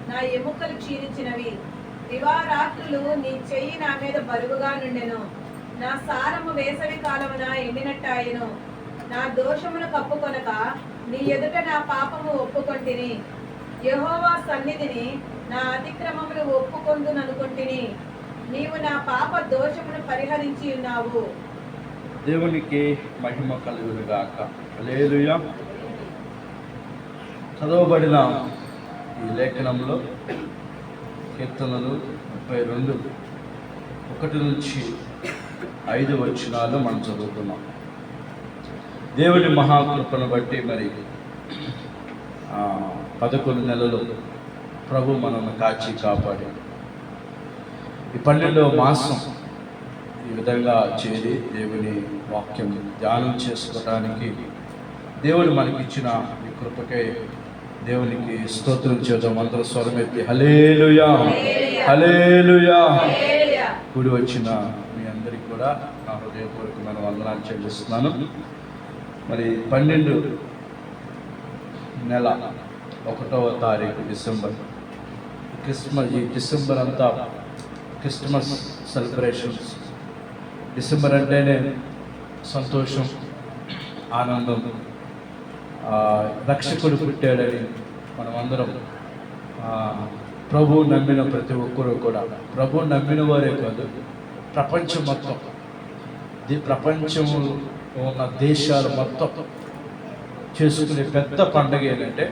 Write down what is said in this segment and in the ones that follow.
నా ఎముకలు క్షీణించినవి. దివారాత్రులు నీ చెయ్యి నా మీద బరువుగా నుండెను. నా సారము వేసవి కాలమున ఎండినట్టాయెను. నా దోషమును కప్పుకొనక నీ ఎదుట నా పాపము ఒప్పుకొంటిని. యెహోవా సన్నిధిని నా అతిక్రమములు ఒప్పుకొందుననుకొంటిని. నీవు నా పాప దోషమును పరిహరించి ఉన్నావు. దేవునికి మహిమ కలుగునుగాక. హల్లెలూయా. చదవబడిన ఈ లేఖనంలో కీర్తనలు 32 1 నుంచి 5 వచనాలు మనం చదువుతున్నాం. దేవుని మహాకృపను బట్టి మరి 11 నెలలు ప్రభు మనల్ని కాచి కాపాడి ఈ 12వ మాసం ఈ విధంగా చేరి దేవుని వాక్యం ధ్యానం చేసుకోవడానికి దేవుడు మనకిచ్చిన ఈ కృపకై దేవునికి స్తోత్రం చేద్దాం. అందరూ స్వరమెత్తి హల్లెలూయా హల్లెలూయా. కూడి వచ్చిన మీ అందరికీ కూడా నా హృదయపూర్వకమైన వందనాలు చెల్లిస్తున్నాను. మరి 12 నెల 1వ తారీఖు డిసెంబర్. ఈ డిసెంబర్ అంతా క్రిస్మస్ సెలబ్రేషన్స్. డిసెంబర్ అంటేనే సంతోషం, ఆనందం. రక్షకుడు పుట్టాడని మనమందరం ప్రభు నమ్మిన ప్రతి ఒక్కరూ కూడా, ప్రభు నమ్మిన వారే కాదు, ప్రపంచం మొత్తం, ప్రపంచంలో ఉన్న దేశాలు మొత్తం చేసుకునే పెద్ద పండుగ ఏంటంటే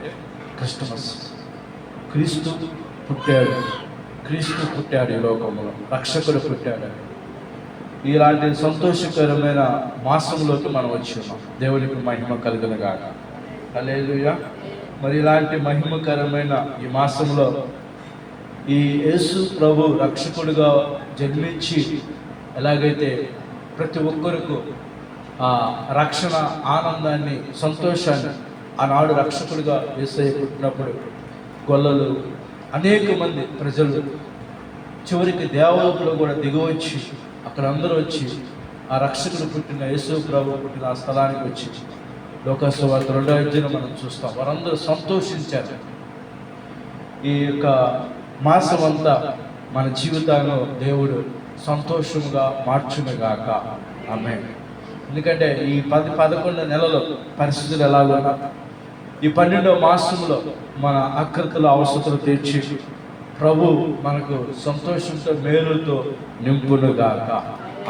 క్రిస్మస్. క్రీస్తు పుట్టాడు ఈ లోకంలో, రక్షకుడు పుట్టాడు. ఇలాంటి సంతోషకరమైన మాసంలోకి మనం వచ్చి ఉన్నాం. దేవునికి మహిమ కలుగునుగాక. హల్లెలూయా. మరి ఇలాంటి మహిమకరమైన ఈ మాసంలో ఈ యేసు ప్రభు రక్షకుడిగా జన్మించి ఎలాగైతే ప్రతి ఒక్కరికి ఆ రక్షణ ఆనందాన్ని, సంతోషాన్ని, ఆనాడు రక్షకుడిగా యేసయ్య పుట్టినప్పుడు గొల్లలు అనేక మంది ప్రజలు, చివరికి దేవలోకులు కూడా దిగవచ్చి అక్కడ అందరూ వచ్చి ఆ రక్షకుడు పుట్టిన యేసు ప్రభు పుట్టిన ఆ స్థలానికి వచ్చి లోకాసు వార్త 2వ అధ్యాయం మనం చూస్తాం. వారందరూ సంతోషించారు. ఈ యొక్క మాసం అంతా మన జీవితాల్లో దేవుడు సంతోషముగా మార్చునుగాక. ఆమేన్. ఎందుకంటే ఈ 11 నెలలు పరిస్థితులు ఎలాగోనా ఈ 12వ మాసంలో మన ఆకృతుల అవసరతలు తీర్చి ప్రభు మనకు సంతోషంతో మేలుతో నింపునుగాక.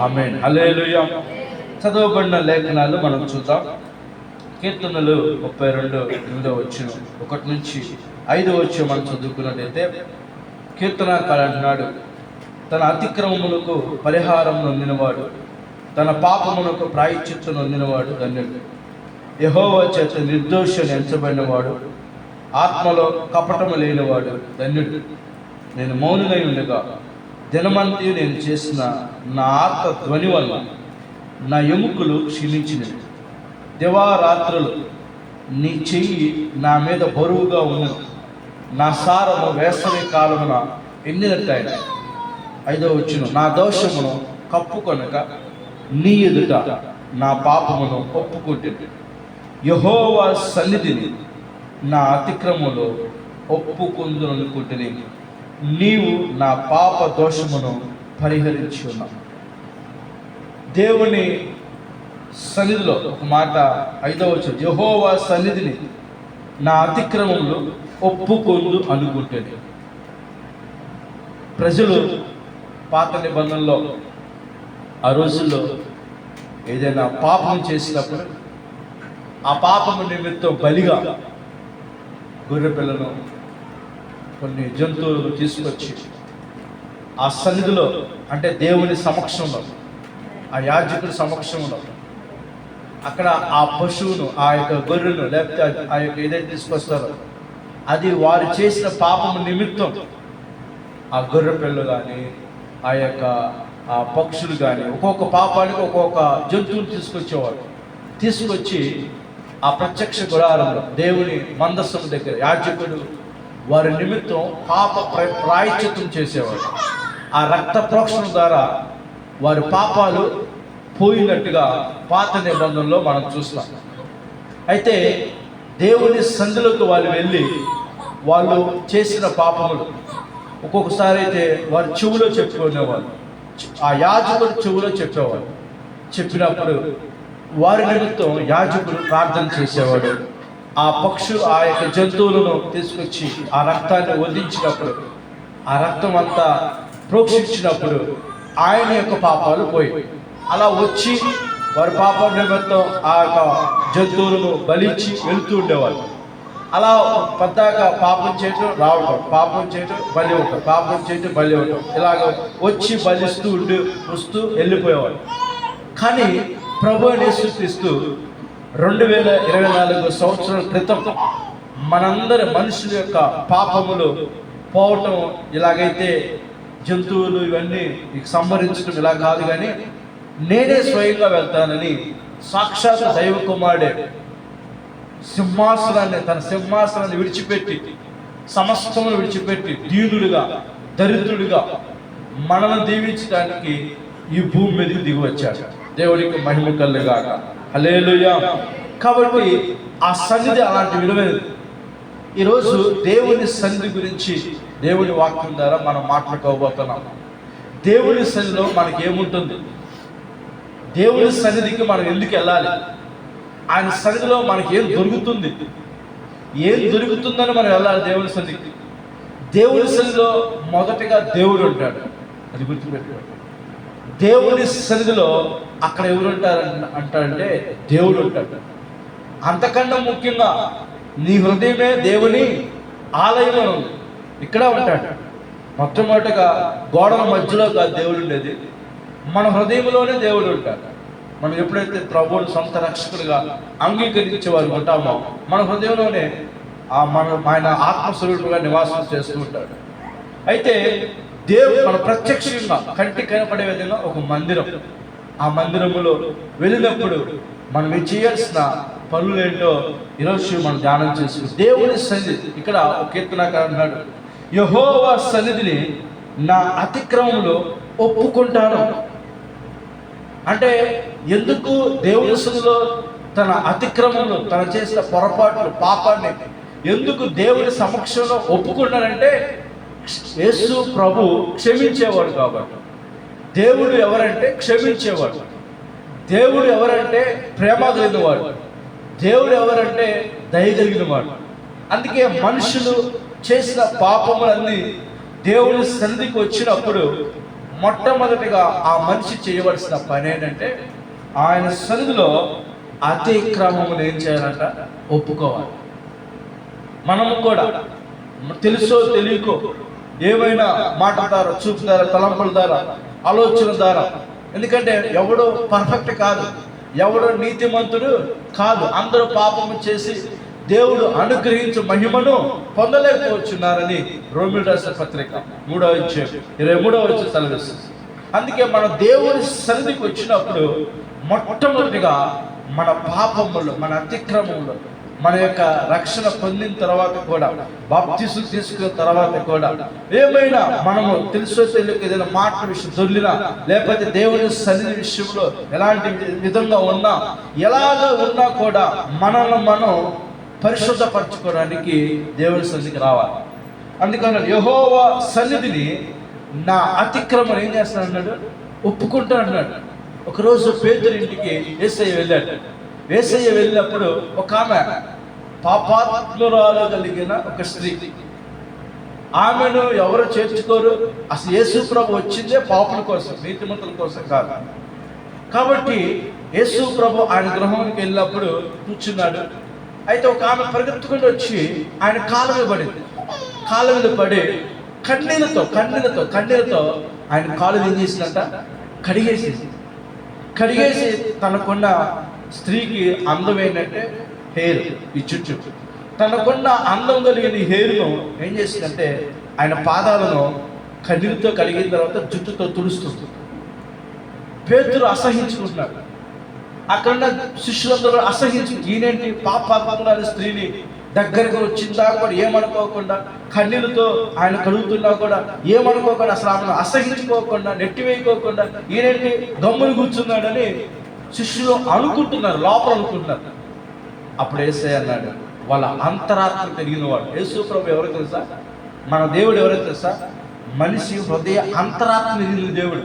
ఆమేన్. హల్లెలూయా. చదవబడిన లేఖనాలు మనం చూద్దాం. కీర్తనలు 32 8వ వచనం 1 నుంచి 5 వచనం మనం చదువుకున్నట్లయితే కీర్తనకారుడు అంటున్నాడు, తన అతిక్రమములకు పరిహారం నొందినవాడు, తన పాపమునకు ప్రాయశ్చిత్తం నొందినవాడు ధన్యుడు. యెహోవా చేత నిర్దోషిని ఎంచబడినవాడు, ఆత్మలో కపటము లేనివాడు ధన్యుడు. నేను మౌనునై ఉండగా దినమంతి నేను చేసిన నా ఆత్మ ధ్వని వల్ల నా ఎముకలు క్షీణించినవి. దివారాత్రులు నీ చెయ్యి నా మీద బరువుగా ఉన్నది. నా సారము వేసవి కాలమున ఎండినట్టయిన. 5వ వచనం, నా దోషమును కప్పుకొనక నీ ఎదుట నా పాపమును ఒప్పుకుంటుంది. యెహోవా సన్నిధిని నా అతిక్రమములో ఒప్పుకొందుననుకుంటుని. నీవు నా పాప దోషమును పరిహరించి ఉన్నావు. దేవుని సన్నిధిలో ఒక మాట 5వ వచనం, యెహోవా సన్నిధిని నా అతిక్రమములు ఒప్పుకొందు అనుకుంటుంది. ప్రజలు పాత నిబంధనలో ఆ రోజుల్లో ఏదైనా పాపం చేసినప్పుడు ఆ పాపము నిమిత్తం బలిగా గొర్రె పిల్లను, కొన్ని జంతువులను తీసుకొచ్చి ఆ సన్నిధిలో, అంటే దేవుని సమక్షంలో, ఆ యాజకుడి సమక్షంలో అక్కడ ఆ పశువును, ఆ యొక్క గొర్రెను, లేకపోతే ఆ యొక్క ఏదైతే తీసుకొస్తారో అది వారు చేసిన పాపము నిమిత్తం ఆ గొర్రె పిల్ల కానీ, ఆ యొక్క ఆ పక్షులు కానీ, ఒక్కొక్క పాపానికి ఒక్కొక్క జంతువులు తీసుకొచ్చి ఆ ప్రత్యక్ష గుడారంలో దేవుని మందస్సు దగ్గర యాజకుడు వారి నిమిత్తం పాప ప్రాయశ్చిత్తం చేసేవాడు. ఆ రక్త ప్రోక్షణ ద్వారా వారి పాపాలు పోయినట్టుగా పాత నిబంధనలో మనం చూస్తాం. అయితే దేవుని సంధిలోకి వాళ్ళు వెళ్ళి వాళ్ళు చేసిన పాపములు ఒక్కొక్కసారి అయితే వారు చెవులో చెప్పుకునేవాళ్ళు, ఆ యాజకుడు చెవులో చెప్పేవాడు. చెప్పినప్పుడు వారి నిమిత్తం యాజకుడు ప్రార్థన చేసేవాడు. ఆ పక్షులు ఆ యొక్క జంతువులను తీసుకొచ్చి ఆ రక్తాన్ని వదిలించినప్పుడు, ఆ రక్తం అంతా ప్రోక్షించినప్పుడు ఆయన యొక్క పాపాలు పోయి, అలా వచ్చి వారి పాప నిమిత్తం ఆ యొక్క జంతువులను బలించి వెళుతూ ఉండేవాళ్ళు. అలా పద్దాక పాపం చేయటం రావటం, పాపం చేయటం బలి ఇవ్వటం, పాపం చేయటం బలి ఇవ్వటం, ఇలాగ వచ్చి బలిస్తూ ఉండి వస్తూ వెళ్ళిపోయేవాడు. కానీ ప్రభు యేసుక్రీస్తు 2024 సంవత్సరాల క్రితం మనందరి మనుషుల యొక్క పాపములు పోవటం, ఇలాగైతే జంతువులు ఇవన్నీ సంహరించడం ఇలా కాదు, కానీ నేనే స్వయంగా వెళ్తానని సాక్షాత్ దైవ కుమారుడే తన సింహాసనాన్ని విడిచిపెట్టి, సమస్తమును విడిచిపెట్టి దీనుడిగా దరిద్రుడిగా మనల్ని దీవించడానికి ఈ భూమి మీదకి దిగి వచ్చాడు. దేవుడికి మహిమ కలుగాక. హల్లెలూయా. కాబట్టి ఆ సన్నిధి అలాంటి విలువైనది. ఈరోజు దేవుని సన్నిధి గురించి దేవుని వాక్యం ద్వారా మనం మాట్లాడుకోబోతున్నాం. దేవుని సన్నిధిలో మనకి ఏముంటుంది, దేవుని సన్నిధికి మనం ఎందుకు వెళ్ళాలి, ఆయన సన్నిధిలో మనకి ఏం దొరుకుతుంది, ఏం దొరుకుతుందని మనం వెళ్ళాలి దేవుని సన్నిధికి. దేవుని సన్నిధిలో మొదటిగా దేవుడు ఉంటాడు, అది గుర్తుపెట్టుకోండి. దేవుని సన్నిధిలో అక్కడ ఎవరు ఉంటారు అంటారంటే దేవుడు ఉంటాడు. అంతకన్నా ముఖ్యంగా నీ హృదయమే దేవుని ఆలయం ఉంది, ఇక్కడ ఉంటాడు. మొట్టమొదటిగా గోడల మధ్యలో కాదు దేవుడు ఉండేది, మన హృదయంలోనే దేవుడు ఉంటాడు. మనం ఎప్పుడైతే ప్రభువుని సొంత రక్షకుడిగా అంగీకరించే వారు ఉంటామో మన హృదయంలోనే ఆయన ఆత్మస్వరూపుగా నివాసం చేస్తూ ఉంటాడు. అయితే దేవుడు మన ప్రత్యక్షంగా కంటికి కనపడే విధంగా ఒక మందిరం, ఆ మందిరములో వెళ్ళినప్పుడు మనం చేయాల్సిన పనులు ఏంటో ఈరోజు మనం ధ్యానం చేసుకుంటాం. దేవుని సన్నిధి, ఇక్కడ కీర్తనకారుడు అన్నాడు, యెహోవా సన్నిధిని నా అతిక్రమములో ఒప్పుకుంటాను. అంటే ఎందుకు దేవుని సన్నిధిలో తన అతిక్రమములు, తన చేసిన పొరపాట్లు, పాపాన్ని ఎందుకు దేవుని సమక్షంలో ఒప్పుకున్నారంటే యేసు ప్రభు క్షమించేవాడు కాబట్టి. దేవుడు ఎవరంటే క్షమించేవాడు, దేవుడు ఎవరంటే ప్రేమ కలిగినవాడు, దేవుడు ఎవరంటే దయ కలిగినవాడు. అందుకే మనుషులు చేసిన పాపములన్నీ దేవుని సన్నిధికి వచ్చినప్పుడు మొట్టమొదటిగా ఆ మనిషి చేయవలసిన పని ఏంటంటే ఆయన సన్నిధిలో అతిక్రమములు ఏం చేయాలంట, ఒప్పుకోవాలి. మనము కూడా తెలుసో తెలియకో ఏమైనా మాట ద్వారా, చూపు ద్వారా, తలంపుల ద్వారా, ఆలోచన ద్వారా, ఎందుకంటే ఎవడో పర్ఫెక్ట్ కాదు, ఎవడో నీతిమంతుడు కాదు, అందరూ పాపము చేసి దేవుడు అనుగ్రహించు మహిమను పొందలేకపోతున్నారని రోమియోలు రాసిన పత్రిక 3:23 సెలవిస్తుంది. అందుకే మనం దేవుని సన్నిధికి వచ్చినప్పుడు మొట్టమొదటిగా మన పాపములు, మన అతిక్రమములు, మన యొక్క రక్షణ పొందిన తర్వాత కూడా, బాప్తిసం తీసుకున్న తర్వాత కూడా ఏమైనా మనము తెలుసో తెలియక ఏదైనా మాట విషయం దొర్లినా, లేకపోతే దేవుని సన్నిధి విషయంలో ఎలాంటి విధంగా ఉన్నా, ఎలాగ ఉన్నా కూడా మనల్ని మనం పరిశుద్ధపరచుకోవడానికి దేవుని సన్నిధికి రావాలి. అందుకని యెహోవా సన్నిధిని నా అతిక్రమం ఏం చేస్తాను అన్నాడు, ఒప్పుకుంటా అన్నాడు. ఒకరోజు పేతురు ఇంటికి యేసయ్య వెళ్ళాడు. యేసయ్య వెళ్ళినప్పుడు ఒక ఆమె పాపాత్మురాలు కలిగిన ఒక స్త్రీ, ఆమెను ఎవరు చేర్చుకోరు. అసలు యేసు ప్రభు వచ్చిందే పాపుల కోసం, నీతిమంతుల కోసం కాదు. కాబట్టి యేసు ప్రభు ఆయన గృహానికి వెళ్ళినప్పుడు కూర్చున్నాడు. అయితే ఒక ఆమె పరిగెత్తుకుంటూ వచ్చి ఆయన కాళ్ళ మీద పడింది. కాళ్ళ మీద పడి కన్నీళ్ళతో ఆయన కాళ్ళు ఏం చేసిందంట, కడిగేసి తనకున్న స్త్రీకి అందం ఏంటంటే హెయిర్, ఈ చుట్టూ తనకున్న అందం కలిగిన హెయిర్ను ఏం చేసిందంటే ఆయన పాదాలను కన్నీరుతో కడిగిన తర్వాత జుట్టుతో తుడుస్తుంది. పేతురు అసహించుకుంటున్నాడు. అక్కడ శిష్యులందరూ ఈయనేంటి పాపాత్మురాలు స్త్రీని దగ్గరకు వచ్చిందా కూడా ఏమనుకోకుండా, కన్నీళ్ళతో ఆయన కడుగుతున్నా కూడా ఏమనుకోకుండా, అసలు ఆమెను అసహించుకోకుండా, నెట్టివేయకోకుండా ఈయనేంటి గమ్ములు కూర్చున్నాడని శిష్యులు అనుకుంటున్నారు, లోపల అనుకుంటున్నారు. అప్పుడు యేసయ్య అన్నాడు, వాళ్ళ అంతరాత్మ కలిగిన వాడు. యేసు ప్రభు ఎవరో తెలుసా? మన దేవుడు ఎవరో తెలుసా? మనిషి హృదయ అంతరాత్మ కలిగిన దేవుడు.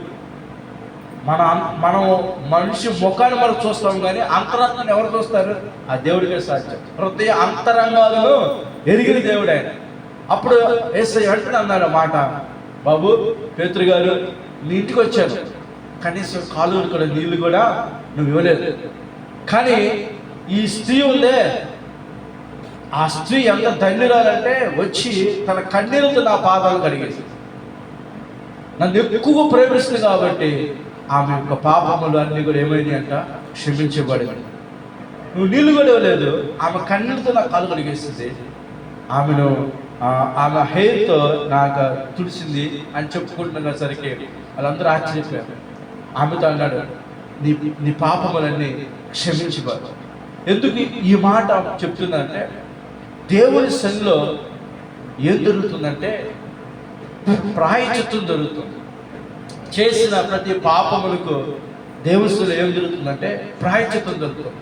మనం మనిషి ముఖాన్ని మనం చూస్తాం, కానీ అంతరాత్మని ఎవరు చూస్తారు? ఆ దేవుడికే సాధ్యం. హృదయ అంతరంగాలను ఎరిగిన దేవుడు ఆయన. అప్పుడు యేసయ్య వెంటనే అన్నాడు మాట, బాబు పేతురు గారు, నీ ఇంటికి వచ్చాను, కనీసం కాలువలు కూడా నీళ్లు కూడా నువ్వు ఇవ్వలేదు. కానీ ఈ స్త్రీ ఉందే, ఆ స్త్రీ ఎంత ధన్యురాలంటే వచ్చి తన కన్నీరుతో నా పాదాలు కడిగేసి, నన్ను ఎక్కువ ప్రేమిస్తుంది కాబట్టి ఆమె యొక్క పాపములు అన్నీ కూడా ఏమైంది అంట, క్షమించబడింది. నువ్వు నీళ్లు కూడా ఇవ్వలేదు, ఆమె కన్నీరుతో నా కాలు కడిగేస్తుంది, ఆమె హెయిర్తో నాకు తుడిసింది అని చెప్పుకుంటున్న సరికి వాళ్ళందరూ ఆశ్చర్యపోయారు. ఆమెతో అన్నాడు, నీ పాపములన్నీ క్షమించబడు. ఎందుకు ఈ మాట చెప్తుందంటే, దేవుని సన్నిధిలో ఏం జరుగుతుందంటే ప్రాయశ్చిత్తం జరుగుతుంది. చేసిన ప్రతి పాపములకు దేవుని సన్నిధిలో ఏం జరుగుతుందంటే ప్రాయశ్చిత్తం జరుగుతుంది.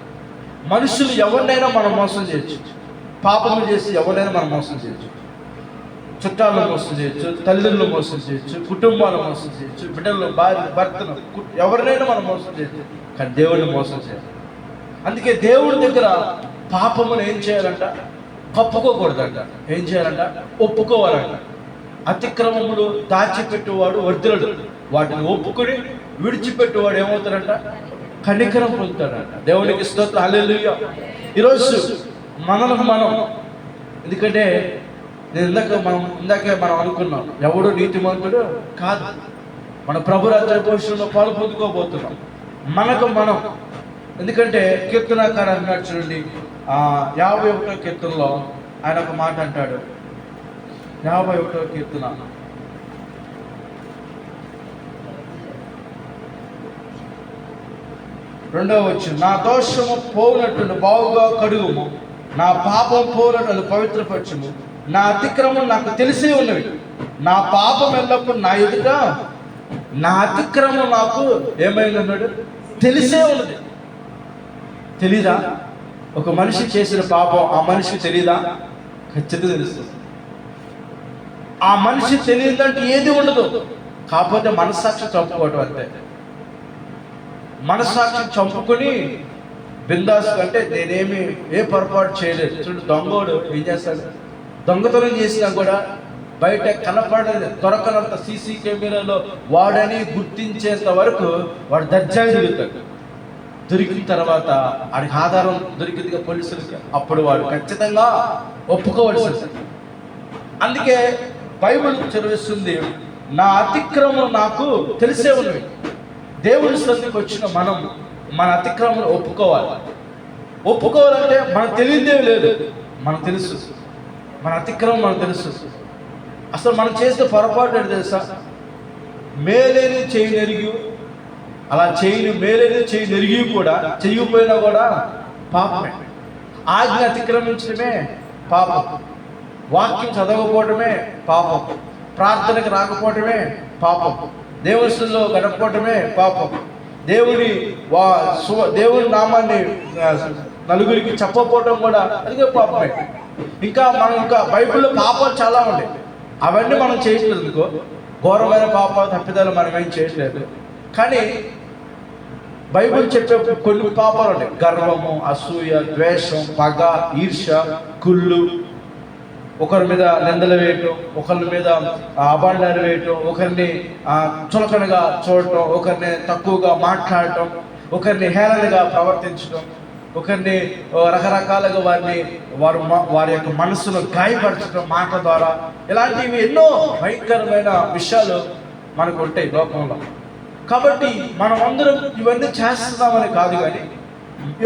మనుషులు ఎవరినైనా మనం మోసం చేయొచ్చు, పాపములు చేసి ఎవరినైనా మనం మోసం చేయొచ్చు. చుట్టాలను మోసం చేయొచ్చు, తల్లిదండ్రులు మోసం చేయొచ్చు, కుటుంబాలను మోసం చేయొచ్చు, బిడ్డలను, భార్య, భర్తను, ఎవరినైనా మనం మోసం చేయొచ్చు, కానీ దేవుడిని మోసం చేయాలి. అందుకే దేవుడి దగ్గర పాపమును ఏం చేయాలంట? కప్పుకోకూడదంట. ఏం చేయాలంట? ఒప్పుకోవాలంట. అతిక్రమములు దాచిపెట్టేవాడు వర్ధిల్లుడు, వాటిని ఒప్పుకొని విడిచిపెట్టేవాడు ఏమవుతాడంట? కనికరం పొందుతాడంట. దేవునికి స్తోత్రం, హల్లెలూయా. ఈరోజు మనకు మనం, ఎందుకంటే ఇందాకే మనం అనుకున్నాం, ఎవడు నీతిమంతుడు కాదు. మన ప్రభు రాజ్య భవిష్యత్తులో పాలు పొందుకోబోతున్నాం మనకు మనం. ఎందుకంటే కీర్తనాకారు అన్నాడు చూడండి, 51వ కీర్తనలో ఆయన ఒక మాట అంటాడు. 51వ కీర్తన 2వ వచనం, నా దోషము పోవునట్టు బావుగా కడుగుము, నా పాపం పోవునట్టు పవిత్రపరచుము, నా అతిక్రమం నాకు తెలిసే ఉన్నవి, నా పాపం ఎల్లప్పుడు నా ఎదుట, నా అతిక్రమం నాకు ఏమైంది అన్నాడు? తెలిసే ఉన్నది. తెలీదా? ఒక మనిషి చేసిన పాపం ఆ మనిషికి తెలీదా? ఖచ్చితంగా తెలుస్తుంది. ఆ మనిషి తెలియదంటే ఏది ఉండదు, కాకపోతే మనస్సాక్షి చంపుకోవటం అంతే. మనస్సాక్షి చంపుకొని బిందాస్ అంటే నేనేమి ఏ పొరపాటు చేయలేదు. చూడు, దొంగోడు ఏం చేస్తాడు? దొంగతనం చేసినా కూడా బయట కనపడేది దొరకనంత సీసీ కెమెరాలో వాడని గుర్తించేంత వరకు వాడు దర్జాగా తిరుగుతాడు. దొరికిన తర్వాత వాడికి ఆధారం దొరికిందిగా పోలీసులకి, అప్పుడు వాడు ఖచ్చితంగా ఒప్పుకోవలసింది. అందుకే బైబిల్ చదివిస్తుంది, నా అతిక్రమం నాకు తెలిసే ఉన్నవి. దేవుని సన్నిధికి వచ్చిన మనం మన అతిక్రమం ఒప్పుకోవాలి. ఒప్పుకోవాలంటే మనకు తెలియదేమీ లేదు, మనకు తెలుసు మన అతిక్రమం, మనకు తెలుసు. అసలు మనం చేసే పొరపాటు ఏంటి తెలుసా? మేలేని చేయి నెరిగి, అలా చేయని మేలేని చేయి నెరిగి కూడా చెయ్యకపోయినా కూడా పాపమే. ఆజ్ఞ అతిక్రమించడమే పాపం, వాక్యం చదవకపోవటమే పాపం, ప్రార్థనకు రాకపోవటమే పాపం, దేవునిలో గడపడమే పాపం, దేవుని నామాన్ని నలుగురికి చెప్పకపోవటం కూడా అదిగే పాపమే. ఇంకా బైబిల్లో పాపాలు చాలా ఉన్నాయి, అవన్నీ మనం చేయట్లేదు. ఇంకో ఘోరమైన పాపాలు తప్పిదాలు మనం ఏం చేయట్లేదు. కానీ బైబిల్ చెప్పే కొన్ని పాపాలు ఉన్నాయి. గర్వము, అసూయ, ద్వేషం, పగ, ఈర్ష, కుళ్ళు, ఒకరి మీద నిందలు వేయటం, ఒకరి మీద అబాండాలు వేయటం, ఒకరిని చులకనగా చూడటం, ఒకరిని తక్కువగా మాట్లాడటం, ఒకరిని హేళనగా ప్రవర్తించడం, ఒకరిని రకరకాలుగా వారి యొక్క మనసును గాయపరచడం మాట ద్వారా. ఇలాంటివి ఎన్నో భయంకరమైన విషయాలు మనకు ఉంటాయి లోకంలో. కాబట్టి మనం అందరం ఇవన్నీ చేస్తున్నామని కాదు, కానీ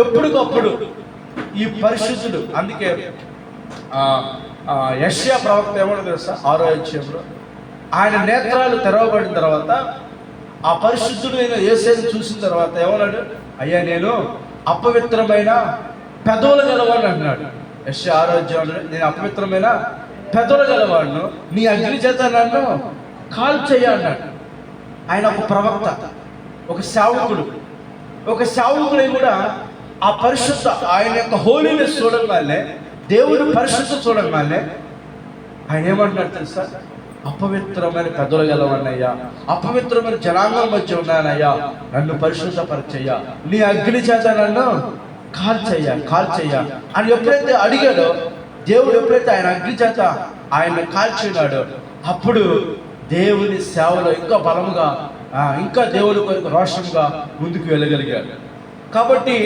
ఎప్పటికప్పుడు ఈ పరిశుద్ధుడు, అందుకే యెషయా ప్రవక్త ఏమన్నా తెలుసా? 6వ అధ్యాయంలో ఆయన నేత్రాలు తెరవబడిన తర్వాత ఆ పరిశుద్ధుడైన యేసుని చూసిన తర్వాత ఏమన్నాడు? అయ్యా, నేను అపవిత్రమైన పెదవులు గలవాడిని అన్నాడు. యెషయా 6వ అధ్యాయంలో, నేను అపవిత్రమైన పెదవులు గలవాడును, నీ అగ్ని చేత నన్ను కాల్చేయ అన్నాడు. ఆయన ఒక ప్రవక్త, ఒక సేవకుడై కూడా ఆ పరిశుద్ధ ఆయన యొక్క హోలీనెస్ చూడంగానే దేవుడు పరిశుద్ధత చూడగానే ఆయన ఏమంటున్నాడు తెలుసా? అపవిత్రమైన పెదవులు గలవన్నయ్యా, అపవిత్రమైన జనాంగం మధ్య ఉన్నానయ్యా, నన్ను పరిశుద్ధపరచయ్యా, నీ అగ్ని చేత నన్ను కాల్చయ్యా అని ఎప్పుడైతే అడిగాడో, దేవుడు ఎప్పుడైతే ఆయన అగ్ని చేత ఆయన కాల్చినాడో, అప్పుడు దేవుని సేవలో ఇంకా బలముగా, ఇంకా దేవుడి కొరకు రోషంగా ముందుకు వెళ్ళగలిగాడు. కాబట్టి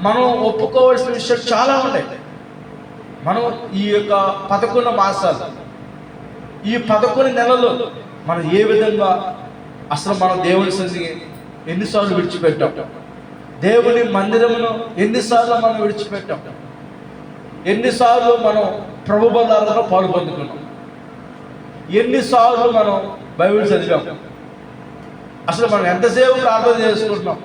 మనం ఒప్పుకోవాల్సిన విషయాలు చాలా ఉన్నాయి. మనం ఈ యొక్క 11 మాసాలు, ఈ 11 నెలలు మనం ఏ విధంగా అసలు మనం దేవుని సన్నిధిని ఎన్నిసార్లు విడిచిపెట్టాం, దేవుని మందిరమును ఎన్నిసార్లు మనం విడిచిపెట్టాం, ఎన్నిసార్లు మనం ప్రభు బలాలలో పాలు పొందుకున్నాం, ఎన్నిసార్లు మనం బైబిల్ చదివాం, అసలు మనం ఎంతసేపు ప్రార్థన చేసుకుంటున్నాం.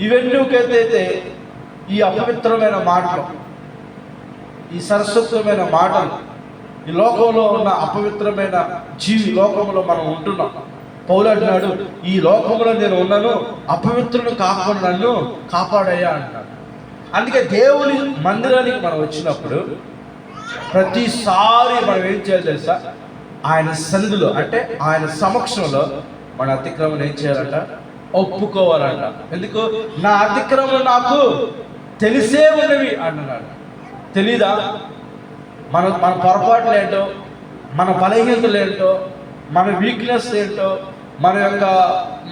ఇవన్నీకైతే ఈ అపవిత్రమైన మాటలు, ఈ సరస్వతమైన మాటలు, ఈ లోకంలో ఉన్న అపవిత్రమైన లోకంలో మనం ఉంటున్నాం. పౌలు అంటున్నాడు, ఈ లోకంలో నేను ఉన్నాను, అపవిత్రులు కాకుండా నన్ను కాపాడయ్యా అంటున్నాడు. అందుకే దేవుని మందిరానికి మనం వచ్చినప్పుడు ప్రతిసారి మనం ఏం చేయాలి తెలుసా? ఆయన సన్నిధిలో, అంటే ఆయన సమక్షంలో మన అతిక్రమం ఏం చేయాలంట? ఒప్పుకోవాలంట. ఎందుకు? నా అతిక్రమం నాకు తెలిసే ఉన్నవి అంటున్నాడు. తెలీదా? మన పొరపాట్లు ఏంటో, మన బలహీనతలు ఏంటో, మన వీక్నెస్ ఏంటో, మన యొక్క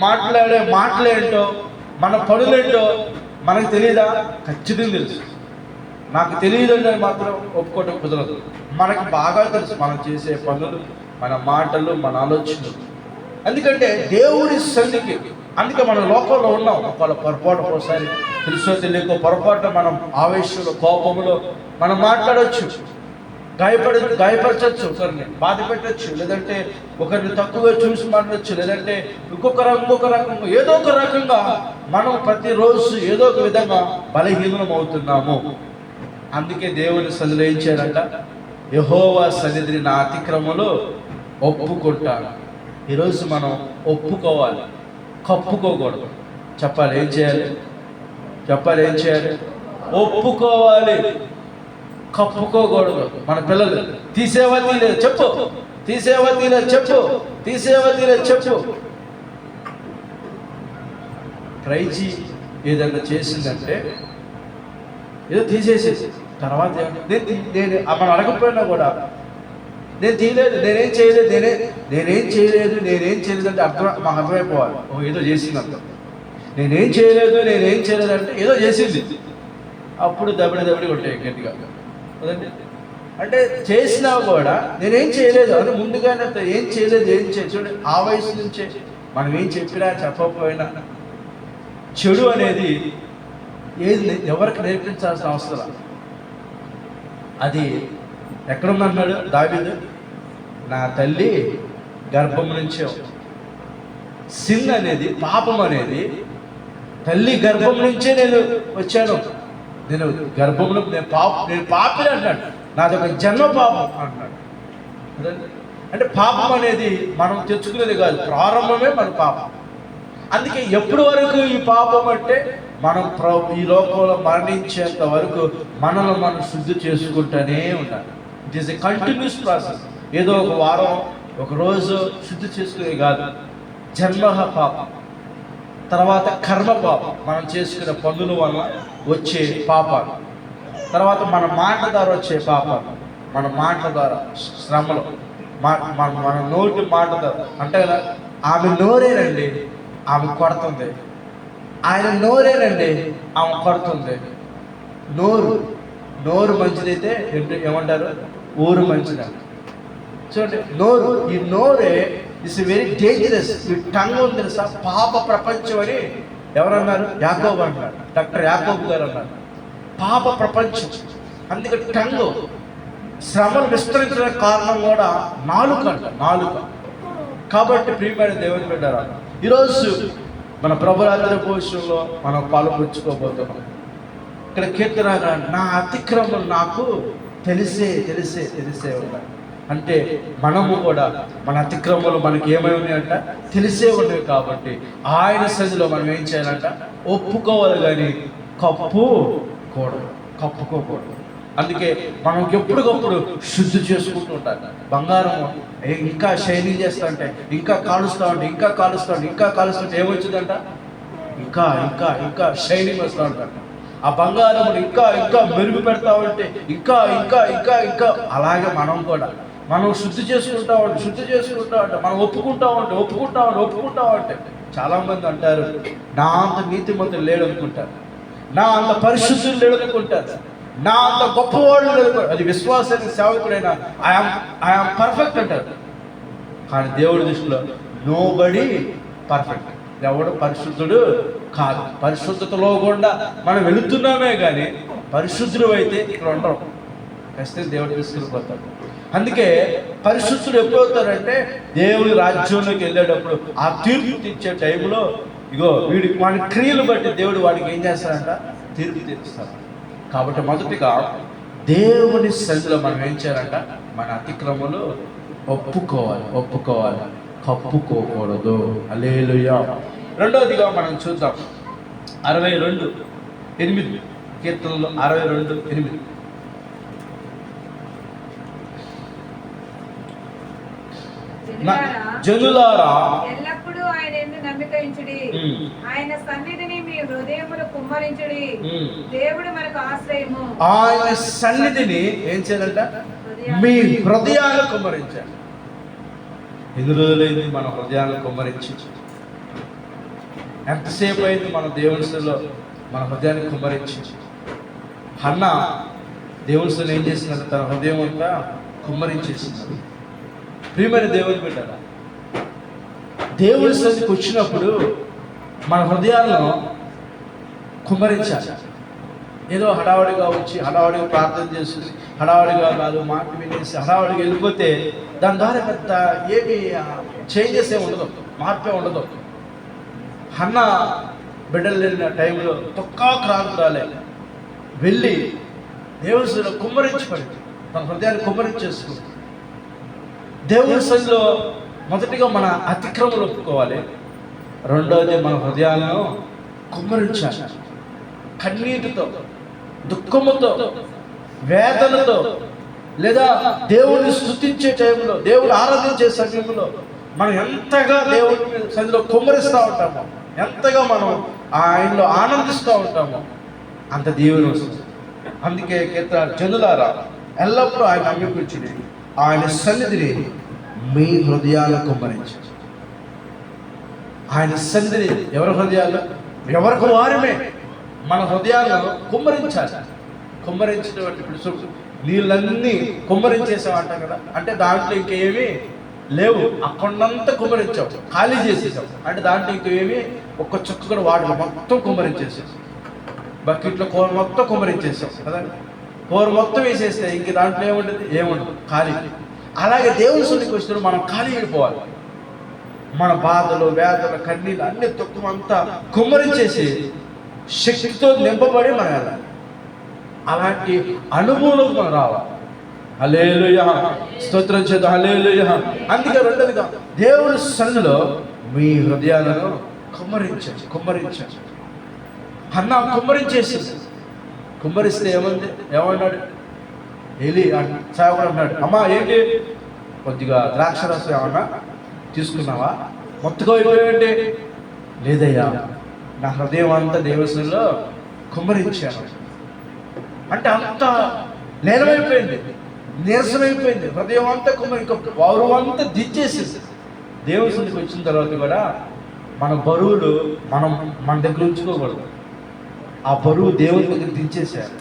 మాట్లాడే మాటలేంటో, మన పనులేంటో మనకు తెలియదా? ఖచ్చితంగా తెలుసు. నాకు తెలియదు అని మాత్రం ఒప్పుకోవటం కుదరదు. మనకు బాగా తెలుసు మనం చేసే పనులు, మన మాటలు, మన ఆలోచనలు. ఎందుకంటే దేవుడి సన్నిధికి, అందుకే మన లోకంలో ఉన్నాం. వాళ్ళ పొరపాటు ఒకసారి తెలుసో తెలియకో పొరపాటు మనం ఆవేశంలో, కోపంలో మనం మాట్లాడవచ్చు, గాయపరచవచ్చు, ఒకరిని బాధ పెట్టచ్చు, లేదంటే ఒకరిని తక్కువగా చూసి మాట్లాడచ్చు, లేదంటే ఇంకొక రకంగా ఏదో ఒక రకంగా మనం ప్రతిరోజు ఏదో ఒక విధంగా బలహీనం అవుతున్నాము. అందుకే దేవుని సన్నిధిలో ఏం చేయాలంట? యెహోవా సన్నిధిని నా అతిక్రమములు ఒప్పుకుంటాను. ఈరోజు మనం ఒప్పుకోవాలి, కప్పుకోకూడదు. చెప్పాలి ఏం చేయాలి? ఒప్పుకోవాలి, కప్పుకోకూడదు. మన పిల్లలు తీసేవా తీలేదు చెప్పు, తీసేవా తీలేదు చెప్పు. ప్రైజీ ఏదైనా చేసిందంటే ఏదో తీసేసేసి తర్వాత నేను మనం అడగకపోయినా కూడా నేను తీయలేదు, నేనేం చేయలేదు అంటే మాకు అర్థమైపోవాలి. ఏదో చేసింది అంత. నేనేం చేయలేదు అంటే ఏదో చేసింది. అప్పుడు దబడి కొట్టాయి గట్టిగా కదండి. అంటే చేసినా కూడా నేనేం చేయలేదు అంటే ముందుగానే ఏం చేయలేదు చూడండి. ఆ వయసు నుంచే మనం ఏం చెప్పినా చెప్పకపోయినా చెడు అనేది ఏది ఎవరికి నేర్పించాల్సిన అవసరం. అది ఎక్కడుందన్నాడు దావీదు? నా తల్లి గర్భం నుంచే. సిన్ అనేది, పాపం అనేది తల్లి గర్భం నుంచే నేను వచ్చాను, నేను గర్భంలో నేను పాపిని అన్నాడు. నాది ఒక జన్మ పాపం అన్నాడు. అంటే పాపం అనేది మనం తెచ్చుకునేది కాదు, ప్రారంభమే మన పాపం. అందుకే ఎప్పటి వరకు ఈ పాపం అంటే మనం ఈ లోకంలో మరణించేంత వరకు మనల్ని మనం శుద్ధి చేసుకుంటూనే ఉండాలి. It is a continuous process. ఏదో ఒక వారం, ఒక రోజు శుద్ధి చేసుకునే కాదు. జన్మ పాపం, తర్వాత కర్మ పాపం, మనం చేసుకునే పనుల వల్ల వచ్చే పాపాలు, తర్వాత మన మాట ద్వారా వచ్చే పాపాలు, మన మాట ద్వారా శ్రమలు, మన నోటి మాట ద్వారా. అంటే కదా, ఆమె నోరేనండి ఆమె కొడుతుంది, ఆయన నోరేనండి ఆమె కొడుతుంది. నోరు మంచిదైతే ఏమంటారు? ఊరు మంచిదండి. చూడండి, ఈ నోరే ఇస్ వెరీ డేంజరస్. ఈ టంగ్ ఉంది తెలుసా, పాప ప్రపంచం అని ఎవరన్నారు? యాకోబు అన్నారు, డాక్టర్ యాకోబు గారు అన్నారు. పాప ప్రపంచం. అందుకే టంగ్ శ్రమలు విస్తరించిన కారణం కూడా నాలుక. కాబట్టి ప్రియమైన దేవుని బిడ్డలారా, ఈరోజు మన ప్రభురాత్రి భోజనంలో మనం పాల్పంచుకోబోతున్నాం. ఇక్కడ కీర్తన, నా అతిక్రమం నాకు తెలిసే ఉన్నాయి. అంటే మనము కూడా మన అతిక్రమలు మనకి ఏమై ఉన్నాయంట? తెలిసే ఉన్నవి. కాబట్టి ఆయన సన్నిధిలో మనం ఏం చేయాలంట? ఒప్పుకోవాలి, కానీ కప్పుకోకూడదు. కప్పుకోకూడదు. అందుకే మనం ఎప్పటికప్పుడు శుద్ధి చేసుకుంటూ ఉండాలి. బంగారం ఇంకా షైనింగ్ చేస్తూ ఉంటే, ఇంకా కాలుస్తూ ఉంటే ఏమొచ్చిందంట? ఇంకా ఇంకా ఇంకా షైనింగ్ వస్తూ ఉంటాడు. ఆ బంగారం ఇంకా ఇంకా మెరుగు పెడతా ఉంటే ఇంకా ఇంకా ఇంకా ఇంకా అలాగే మనం శుద్ధి చేసుకుంటా ఉంటే మనం ఒప్పుకుంటా ఉంటే చాలామంది అంటారు, నా అంత నీతిమంతులు లేడు అనుకుంటారు, నా అంత పరిశుద్ధులు లేడు అనుకుంటారు, నా అంత గొప్పవాళ్ళు లేదు. అది విశ్వాసానికి సేవకుడైనా ఐఆమ్ పర్ఫెక్ట్ అంటారు. కానీ దేవుడి దృష్టిలో నోబడి పర్ఫెక్ట్. ఎవడు పరిశుద్ధుడు కాదు. పరిశుద్ధతలో కూడా మనం వెళుతున్నామే కానీ పరిశుద్ధుడు అయితే ఇక్కడ ఉండరు. ఖచ్చితంగా దేవుడు తీసుకెళ్ళిపోతాడు. అందుకే పరిశుద్ధుడు ఎప్పుడవుతారంటే దేవుడి రాజ్యంలోకి వెళ్ళేటప్పుడు ఆ తీర్పు తెచ్చే టైంలో ఇగో వాడి క్రియలు బట్టి దేవుడు వాడికి ఏం చేస్తాడంట? తీర్పు తీరుస్తాడు. కాబట్టి మొదటిగా దేవుని సన్నిధిలో మనం ఏం చేయాలంట? మన అతిక్రమలు ఒప్పుకోవాలి, కప్పుకోకూడదు. హల్లెలూయా. రెండవదిగా మనం చూద్దాం 62:8 కీర్తనలు 62:8. జనులారా ఎల్లప్పుడూ ఆయన యందు నమ్మిక ఉంచుడి, ఆయన సన్నిధిని మీ హృదయములు కుమ్మరించుడి. దేవుడు మనకు ఆశ్రయము. ఆయన సన్నిధిని ఏం చేయాలంట? మీ హృదయాలు కుమ్మరించాలి. ఎన్ని రోజులైంది మన హృదయాలను కుమ్మరించి? ఎంతసేపు అయింది మన దేవుని సన్నిధిలో మన హృదయాన్ని కుమ్మరించి? హన్న దేవుని సన్నిధిలో ఏం చేసిందంటే తన హృదయం అంతా కుమ్మరించేసింది. ప్రియమైన దేవుని బిడ్డరా, దేవుని సన్నిధికి వచ్చినప్పుడు మన హృదయాలను కుమ్మరించాలి. ఏదో హడావడిగా వచ్చి హడావడిగా ప్రార్థన చేస్తుంది, హడావడిగా కాదు మాట వినేసి హడావడిగా వెళ్ళిపోతే దాని ద్వారా పెద్ద ఏమి చేంజెస్ ఏమి ఉండదు, మార్పే ఉండదు. హన్న బిడ్డలు వెళ్ళిన టైంలో తొక్కా క్రాంతురాలే వెళ్ళి దేవుని సన్నిధిలో కుమ్మరించబడింది. తన హృదయాన్ని కుమ్మరించేసుకుంది. దేవుని సన్నిధిలో మొదటిగా మన అతిక్రమలు ఒప్పుకోవాలి. రెండవది మన హృదయాలను కుమ్మరించాలి. కన్నీటితో, దుఃఖముతో, వేదనతో, లేదా దేవుని స్తుతించే టైంలో, దేవుడు ఆరాధించే సమయంలో మనం ఎంతగా దేవుని సన్నిధిలో కుమ్మరిస్తూ ఉంటామో, ఎంతగా మనం ఆయనలో ఆనందిస్తూ ఉంటామో అంత దీవెన వస్తుంది. అందుకే కీర్తన, జనులారా ఎల్లప్పుడూ ఆయన నమ్మించుడి, ఆయన సన్నిధిని మీ హృదయాలు కుమ్మరించి. ఆయన సన్నిధిని ఎవరి హృదయాలు? ఎవరికి వారమే మన హృదయాలను కుమ్మరించాలి. కుమ్మరించినటువంటి ఇప్పుడు నీళ్ళన్నీ కుమ్మరించేసామంటాం కదా, అంటే దాంట్లో ఇంకేమీ లేవు, అక్కడంతా కుమ్మరించావు, ఖాళీ చేసేసావు. అంటే దాంట్లో ఇంకేమీ ఒక్క చుక్క కూడా వాటర్ మొత్తం కుమ్మరించేసావు. బకెట్లో కూర మొత్తం కుమ్మరించేసావు కదా, కూర మొత్తం వేసేస్తే ఇంక దాంట్లో ఏముండదు, ఖాళీ. అలాగే దేవుని సన్నిధికి వచ్చినప్పుడు మనం ఖాళీ అయిపోవాలి. మన బాధలు, వేదలు, కన్నీళ్ళు అన్ని దుఃఖమంతా కుమ్మరించేసి శక్తితో నింపబడి మనం వెళ్ళాలి. అలాంటి అనుభవంలోకి మనం రావాలి. హల్లెలూయా, స్తోత్రం చేద్దాం. హల్లెలూయా. అందుకే రెండోదిగా దేవుని సన్నిధిలో మీ హృదయాలను కుమ్మరించండి. అన్న కుమ్మరించేసింది. కుమ్మరిస్తే ఏమన్నాడు? ఏలి సేవకుడు అన్నాడు, అమ్మా ఏంటి కొద్దిగా ద్రాక్షరసం ఏమన్నా తీసుకున్నావా? మొత్తగా అయిపోయావంటే లేదయ్యా, నా హృదయం అంతా దేవస్థలో కుమ్మరించాను. అంటే అంత నేరమైపోయింది, నీరసమైపోయింది, హృదయం అంతా వారు అంతా దిచ్చేసింది. దేవస్థానికి వచ్చిన తర్వాత కూడా మన బరువులు మన దగ్గర ఉంచుకోకూడదు. ఆ బరువు దేవుని దగ్గర దించేశారు.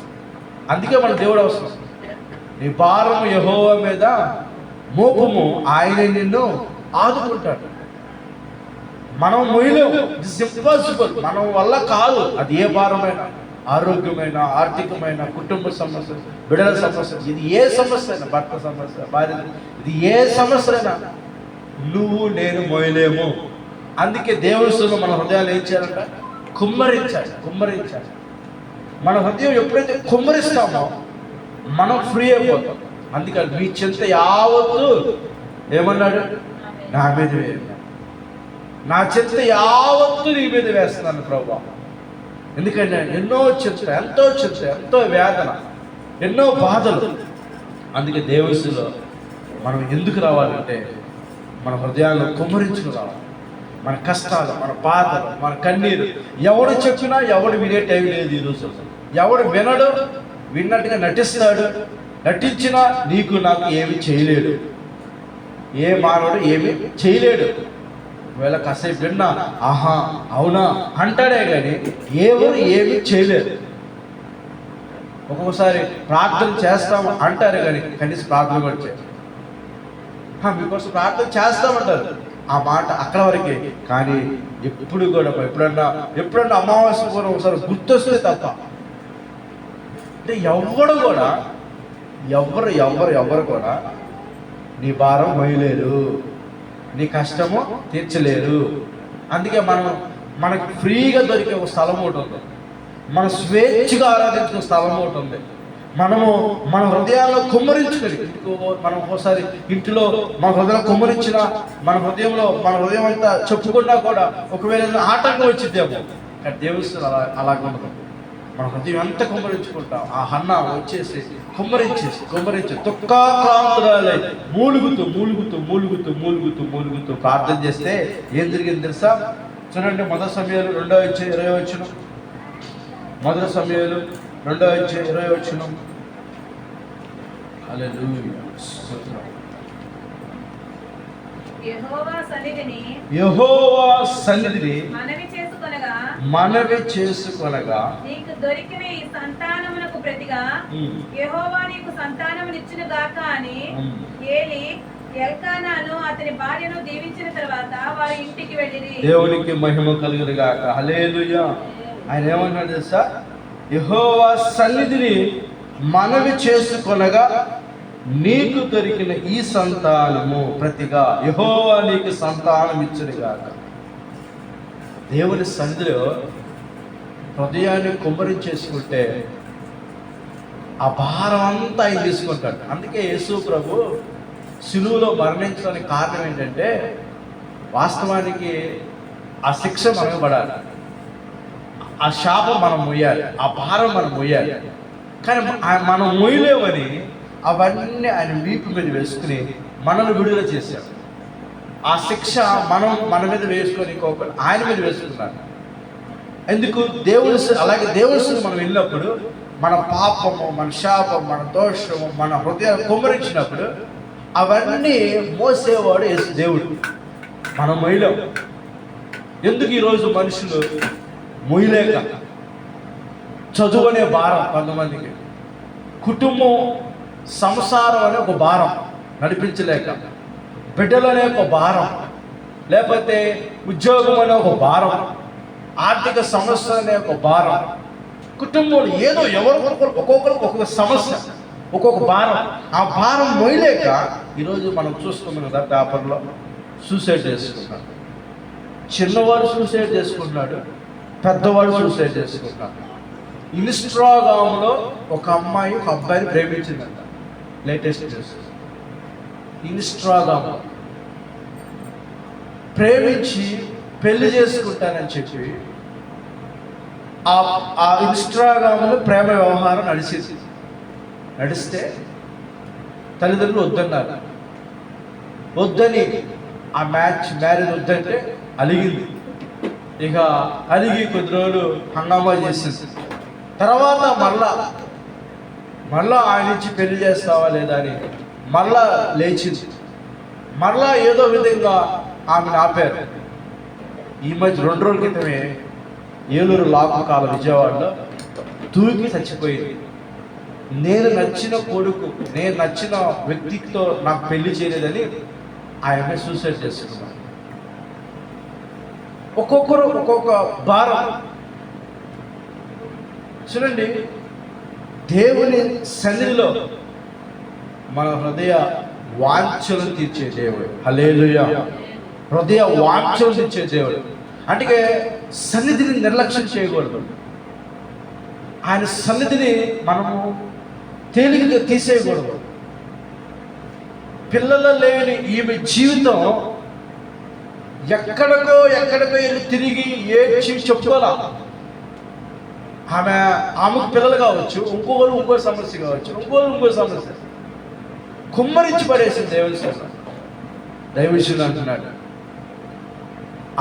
అందుకే మన దేవుడు అవసరం. నీ భారము యెహోవా మీద మోపము, ఆయన నిన్ను ఆదుకుంటాడు. మనం మొయ్యలేము, ఇట్స్ ఇంపాసిబుల్, మనం వల్ల కాదు. అది ఏ భారమైనా, ఆరోగ్యమైన, ఆర్థికమైన, కుటుంబ సమస్య, బిడ్డల సమస్య, ఇది ఏ సమస్య అయినా, భర్త సమస్య, భార్య, ఇది ఏ సమస్య అయినా నువ్వు నేను మోయలేము. అందుకే దేవుని మన హృదయాలు ఏం చేయాలంట? కుమ్మరించాలి. మన హృదయం ఎప్పుడైతే కుమ్మరిస్తామో మనం ఫ్రీ అయిపోతాం. అందుకని మీ చింత యావత్తు ఏమన్నాడు? నా మీద వేయండి, నా చింత యావత్తు నీ మీద వేస్తున్నాను ప్రభువా. ఎందుకంటే ఎన్నో చింత, ఎంతో వేదన, ఎన్నో బాధలు. అందుకే దేవస్థలో మనం ఎందుకు రావాలంటే మన హృదయాల్లో కుమ్మరించుకు రావాలి. మన కష్టాలు, మన బాధలు, మన కన్నీరు ఎవడు చెప్పినా ఎవడు వినే టైం లేదు ఈ రోజు. ఎవడు వినడు, విన్నట్టుగా నటిస్తాడు. నటించినా నీకు నాకు ఏమి చేయలేడు. ఏ మానవుడు ఏమి చేయలేడు. ఒకవేళ కాసేపు విన్నా ఆహా అవునా అంటాడే కానీ ఎవరు ఏమి చేయలేరు. ఒక్కొక్కసారి ప్రార్థన చేస్తాము అంటారు కానీ కనీసం ప్రార్థన కూడా చేయరు. మీకోసం ప్రార్థన చేస్తామంటారు, ఆ మాట అక్కడ వరకే. కానీ ఎప్పుడు కూడా ఎప్పుడన్నా అమావాస్య కూడా ఒకసారి గుర్తొస్తే తప్ప అంటే ఎవరు కూడా నీ భారం మోయలేరు, నీ కష్టము తీర్చలేరు. అందుకే మనకు ఫ్రీగా దొరికే ఒక స్థలం ఒకటి ఉంది, మన స్వేచ్ఛగా ఆరాధించుకునే స్థలం ఒకటి ఉంది. మనము మన హృదయాల్లో కుమ్మరించుకొని, మనం ఒకసారి ఇంటిలో మన హృదయం కుమ్మరించిన మన హృదయం అంతా చెప్పుకున్నా కూడా ఒకవేళ ఆటంకం వచ్చిద్దేమో, కానీ దేవుడు అలాగే ఉండదు. మన హృదయం ఎంత కుమ్మరించుకుంటాం. ఆ హన్నా వచ్చేసి కుమ్మరించి దుఃఖాక్రాంతురాలై మూలుగుతూ ప్రార్థన చేస్తే ఏం జరిగింది తెలుసా? చూడండి, మొదటి సమయాలు 2:20. మొదటి సమయాలు 2:20. హల్లెలూయా. యెహోవా సన్నిధిని మనవి చేసుకొనగా నీకు దొరికిన ఈ సంతానమునకు ప్రతిగా యెహోవా నీకు సంతానమునిచ్చును గాక అని ఏలి ఎల్కానాను అతని భార్యను దీవించిన తర్వాత వారి ఇంటికి వెళ్ళిరి. దేవునికి మహిమ కలుగును గాక. హల్లెలూయా. ఆయన ఏమన్నాడు తెలుసా? యెహోవా సన్నిధిని మనవి చేసుకొనగా నీకు దొరికిన ఈ సంతానము ప్రతిగా యెహోవా నీకు సంతానం ఇచ్చును గాక. దేవుని సన్నిధిలో హృదయాన్ని కుమ్మరించేసుకుంటే ఆ భారం అంతా ఆయన తీసుకుంటాడు. అందుకే యేసు ప్రభు శిలువలో మరణించడానికి కారణం ఏంటంటే వాస్తవానికి ఆ శిక్ష మనకు పడాలి, ఆ శాపం మనం మొయ్యాలి, ఆ భారం మనం మొయ్యాలి. కానీ మనం మొయ్యలేమని అవన్నీ ఆయన వీపు మీద వేసుకుని మనల్ని విడుదల చేశాడు. ఆ శిక్ష మన మీద వేసుకొని ఇంకొకరు ఆయన మీద వేసుకున్నాడు. ఎందుకు? అలాగే దేవుని మనం వెళ్ళినప్పుడు మన పాపము, మన శాపం, మన దోషము, మన హృదయాన్ని కుమ్మరించినప్పుడు అవన్నీ మోసేవాడు దేవుడు. మనం మొయ్యలేం. ఎందుకు ఈరోజు మనుషులు మొయ్యలేక? చదువు అనే భారం కొంతమందికి, కుటుంబం సంసారం అనే ఒక భారం నడిపించలేక, బిడ్డలు అనే ఒక భారం, లేకపోతే ఉద్యోగం అనే ఒక భారం, ఆర్థిక సమస్య అనే ఒక భారం, కుటుంబంలో ఏదో ఒక్కొక్కరికి ఒక్కొక్క సమస్య, ఒక్కొక్క భారం. ఆ భారం మొయ్యలేక ఈరోజు మనం చూస్తున్నాం కదా, పేపర్లో సూసైడ్ చేసుకుంటున్నాడు. చిన్నవాడు సూసైడ్ చేసుకుంటున్నాడు, పెద్దవాడు సూసైడ్ చేసుకుంటున్నాడు. ఇన్స్టాగ్రామ్లో ఒక అమ్మాయి ఒక అబ్బాయిని ప్రేమించిందంట. Latest news. ఇన్స్టాగ్రామ్లో ప్రేమించి పెళ్లి చేసుకుంటానని చెప్పి ఆ ఇన్స్టాగ్రామ్లో ప్రేమ వ్యవహారం నడిస్తే తల్లిదండ్రులు వద్దన్నారు. వద్దని ఆ మ్యారేజ్ వద్దంటే అలిగింది. ఇక అలిగి కొద్ది రోజులు హంగామా చేసేసి తర్వాత మళ్ళా ఆయన నుంచి పెళ్లి చేస్తావా లేదా అని మళ్ళా లేచింది. మళ్ళా ఏదో విధంగా ఆమెను ఆపారు. ఈ మధ్య 2 రోజుల క్రితమే ఏలూరు లాభకాల విజయవాడలో దూకి చచ్చిపోయింది. నేను నచ్చిన కొడుకు, నేను నచ్చిన వ్యక్తితో నాకు పెళ్లి చేయలేదని ఆయన సూసైడ్ చేసుకున్నాను. ఒక్కొక్కరు ఒక్కొక్క భారం. చూడండి, దేవుని సన్నిధిలో మన హృదయ వాంఛలు తీర్చే దేవుడు. హల్లెలూయా. హృదయ వాంఛలు తీర్చే దేవుడు. అంటే సన్నిధిని నిర్లక్ష్యం చేయకూడదు. ఆయన సన్నిధిని మనము తేలికగా తీసేయకూడదు. పిల్లలు లేని ఈమె జీవితం ఎక్కడికో వెళ్ళి తిరిగి ఏడ్చి చెప్పుకోలా. ఆమెకు పిల్లలు కావచ్చు, ఇంకో సమస్య కావచ్చు, ఇంకో సమస్య కుమ్మరించి పడేసింది. దైవజనుడు అంటున్నాడు,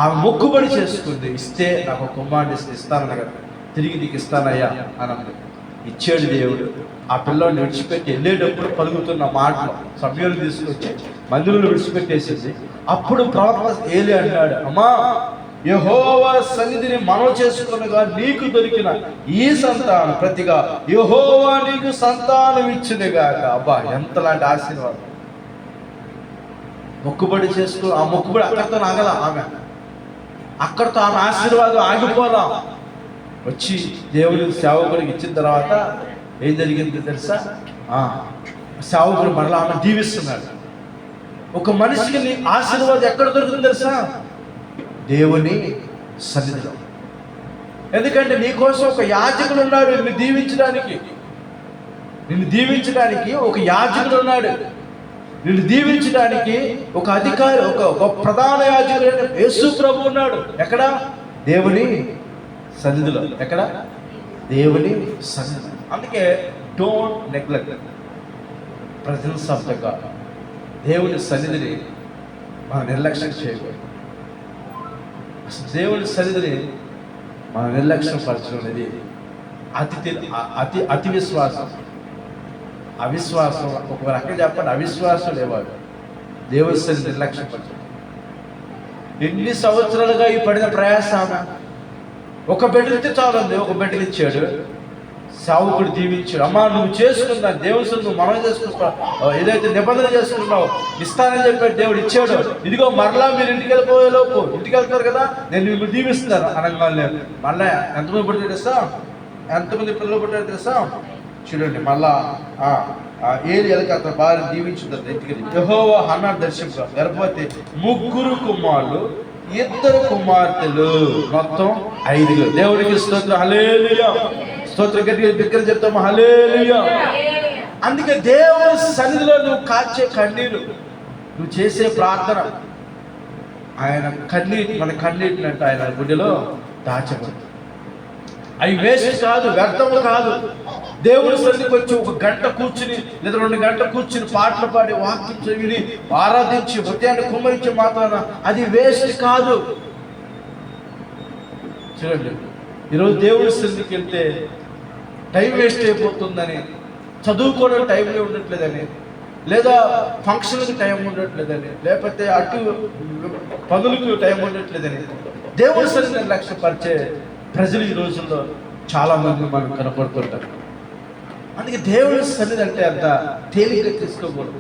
ఆమె మొక్కుబడి చేసుకుంది. ఇస్తే నాకు కుమారుని ఇస్తానని కదా, తిరిగి నీకు ఇస్తానయ్యా అని ఇచ్చాడు దేవుడు. ఆ పిల్లోడిని విడిచిపెట్టి వెళ్ళేటప్పుడు పలుకుతున్న మాటలు సమయాలు తీసుకొచ్చి మందిరంలో విడిచిపెట్టేసింది. అప్పుడు ప్రవక్త ఏలీ అన్నాడు, అమ్మా యెహోవా సన్నిధిని మనవి చేసుకొనగా నీకు దొరికిన ఈ సంతానం ప్రతిగా యెహోవా నీకు సంతానం ఇచ్చునుగాక. అబ్బా, ఎంతలాంటి ఆశీర్వాదం! మొక్కుబడి చేసుకో, ఆ మొక్కుబడి అక్కడితో ఆగల. అక్కడితో ఆమె ఆశీర్వాదం ఆగిపోలా. వచ్చి దేవుడి సేవకుడికి ఇచ్చిన తర్వాత ఏం జరిగింది తెలుసా? సేవకుడు మరలా ఆమె దీవిస్తున్నాడు. ఒక మనిషికి ఆశీర్వాదం ఎక్కడ దొరుకుతుంది తెలుసా? దేవుని సన్నిధిలో. ఎందుకంటే నీకోసం ఒక యాజకుడు ఉన్నాడు నిన్ను దీవించడానికి ఒక యాజకుడు ఉన్నాడు. నిన్ను దీవించడానికి ఒక అధికారి, ఒక ప్రధాన యాజకుడు యేసు ప్రభు ఉన్నాడు. ఎక్కడ? దేవుని సన్నిధిలో. ఎక్కడ? దేవుని సన్నిధి. అందుకే don't neglect presence of the God. దేవుని సన్నిధిని మనం నిర్లక్ష్యం చేయకూడదు. అసలు దేవుని సన్నిధిని మనం నిర్లక్ష్యం పరచడం అనేది అతి విశ్వాసం. అవిశ్వాసం, ఒక రకంగా చెప్పండి, అవిశ్వాసం లేవాడు దేవుని సన్నిధి నిర్లక్ష్యం పరచడం. ఎన్ని సంవత్సరాలుగా ఈ పడిన ప్రయాసం. ఒక బిడ్డలితే చాలండి, ఒక బిడ్డలు ఇచ్చాడు, సేవకుడు దీవించాడు. అమ్మా నువ్వు చేసుకున్నా దేవుని సన్నిధి నువ్వు మనం చేసుకుంటావు, ఏదైతే నిబంధన చేసుకున్నావు ఇస్తానని చెప్పాడు, దేవుడు ఇచ్చాడు. ఇదిగో మరలా మీరు ఇంటికి వెళ్ళిపోయేలోపు, ఇంటికి వెళ్తారు కదా, నేను మిమ్మల్ని దీవిస్తాను అనగానే మళ్ళా ఎంతమంది పుట్టారు తెలుసా? ఎంతమంది పిల్లలు పుట్టారు తెలుసా? చూడండి, మళ్ళా ఏలి ఎలక అతను భార్య దీవించుతారు. ఇంటికి యెహోవా హన్నా దర్శించ గర్భవతి 3 కుమారులు 2 కుమార్తెలు, మొత్తం 5. దేవుడికి స్తోత్రం, హల్లెలూయా. స్తోత్రం గట్టిగా దగ్గర చెప్తాము, హల్లెలూయా. అందుకే దేవుని సన్నిధిలో నువ్వు కాచే కన్నీరు, నువ్వు చేసే ప్రార్థన, ఆయన కన్నీటి, మన కన్నీటినంటే ఆయన గుడిలో దాచబడుతుంది. అవి వేస్ట్ కాదు, వ్యర్థము కాదు. దేవుడి సన్నిధికి వచ్చి 1 గంట కూర్చుని లేదా 2 గంటలు కూర్చుని పాటలు పాడి వాక్యం చదివి ఆరాధించి హృదయాన్ని కుమ్మరించి మాత్రాన అది వేస్ట్ కాదు. చూడండి, ఈరోజు దేవుడి సన్నిధికి వెళ్తే టైం వేస్ట్ అయిపోతుందని, చదువుకోవడం టైం ఉండట్లేదని, లేదా ఫంక్షన్కి టైం ఉండట్లేదని, లేకపోతే అటు పనులకు టైం ఉండట్లేదని దేవుడి సన్నిధిని నిర్లక్ష్యపరిచే ప్రజలు ఈ రోజుల్లో చాలా మంది మనకు కనపడుతుంటారు. అందుకే దేవుడి సన్నిధి అంటే అంత తేలిగ్గా తీసుకోకూడదు.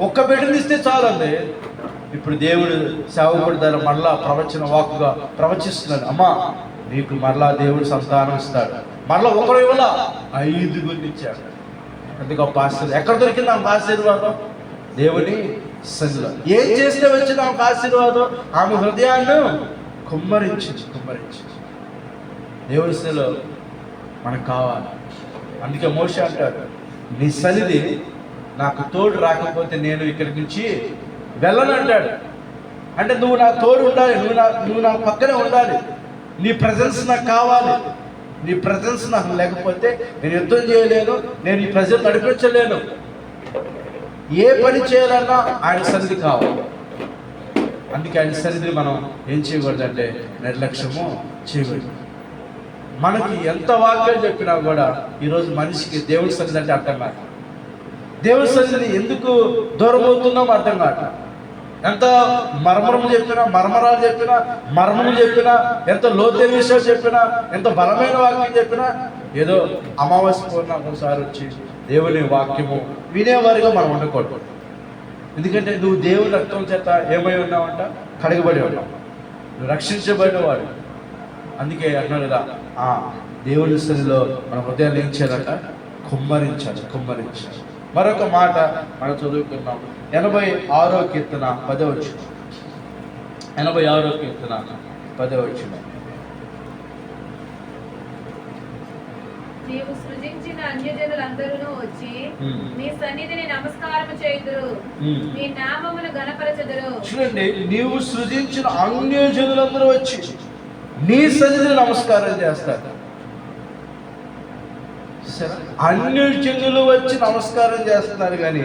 ఒక్క బిడ్డని ఇస్తే చాలండి. ఇప్పుడు దేవుడు సేవకుడి ద్వారా మరలా ప్రవచన వాక్కుగా ప్రవచిస్తున్నాడు, అమ్మా నీకు మరలా దేవుడు సంతానం ఇస్తాడు. మరలా ఒకరు ఇవ్వాల 5 ఇచ్చాడు. అంటే గొప్ప ఆశీర్వాదం. ఎక్కడ దొరికింది ఆమెకు ఆశీర్వాదం? దేవుని సన్నిధిలో. ఏం చేస్తే వచ్చింది ఆమెకు ఆశీర్వాదం? ఆమె హృదయాన్ని కుమ్మరించి దేవుని సన్నిధిలో మనకు కావాలి. అందుకే మోషే అంటాడు, నీ సన్నిధి నాకు తోడు రాకపోతే నేను ఇక్కడి నుంచి వెళ్ళను అంటాడు. అంటే నువ్వు నాకు తోడు ఉండాలి, నువ్వు నా పక్కనే ఉండాలి, నీ ప్రజెన్స్ నాకు కావాలి. నీ ప్రజెన్స్ నాకు లేకపోతే నేను యుద్ధం చేయలేను, నేను ఈ ప్రజలు నడిపించలేను. ఏ పని చేయాలన్నా ఆయన సన్నిధి కావాలి. అందుకే ఆయన సన్నిధిని మనం ఏం చేయకూడదంటే నిర్లక్ష్యము చేయకూడదు. మనకి ఎంత వాక్యాలు చెప్పినా కూడా ఈరోజు మనిషికి దేవుడి సన్నిధి అంటే అర్థం కాదు. దేవుడి సన్నిధిని ఎందుకు దూరం అవుతున్నామో అర్థం కాదు. ఎంత మర్మరాలు చెప్పినా మర్మము చెప్పినా, ఎంత లోతైన విషయాలు చెప్పినా, ఎంత బలమైన వాక్యం చెప్పినా, ఏదో అమావాస్య పూర్ణిమ ఒకసారి వచ్చి దేవుని వాక్యము వినేవారిగా మనం ఉండకూడదు. ఎందుకంటే నువ్వు దేవుని రక్తం చేత ఏమై ఉన్నావంట? కడగబడి ఉన్నావు, నువ్వు రక్షించబడినవాడు. అందుకే అన్నాడు కదా, దేవుని సన్నిధిలో మన హృదయాన్ని ఏం చేయాలంట? కుమ్మరించాలి. మరొక మాట మనం చదువుకున్నాం, 86వ కీర్తన 10వ వచనం. 86వ కీర్తన 10వ వచనం. నీవు సృజించిన అన్యజనులందరూ వచ్చి నీ సన్నిధిని నమస్కారం చేయుదురు, నీ నామమును ఘనపరచుదురు. చూడండి, నీవు సృజించిన అన్యజనులందరూ వచ్చి నీ సన్నిధిని నమస్కారం చేస్తారు. సరే, అన్ని జనులు వచ్చి నమస్కారం చేస్తున్నారు, కానీ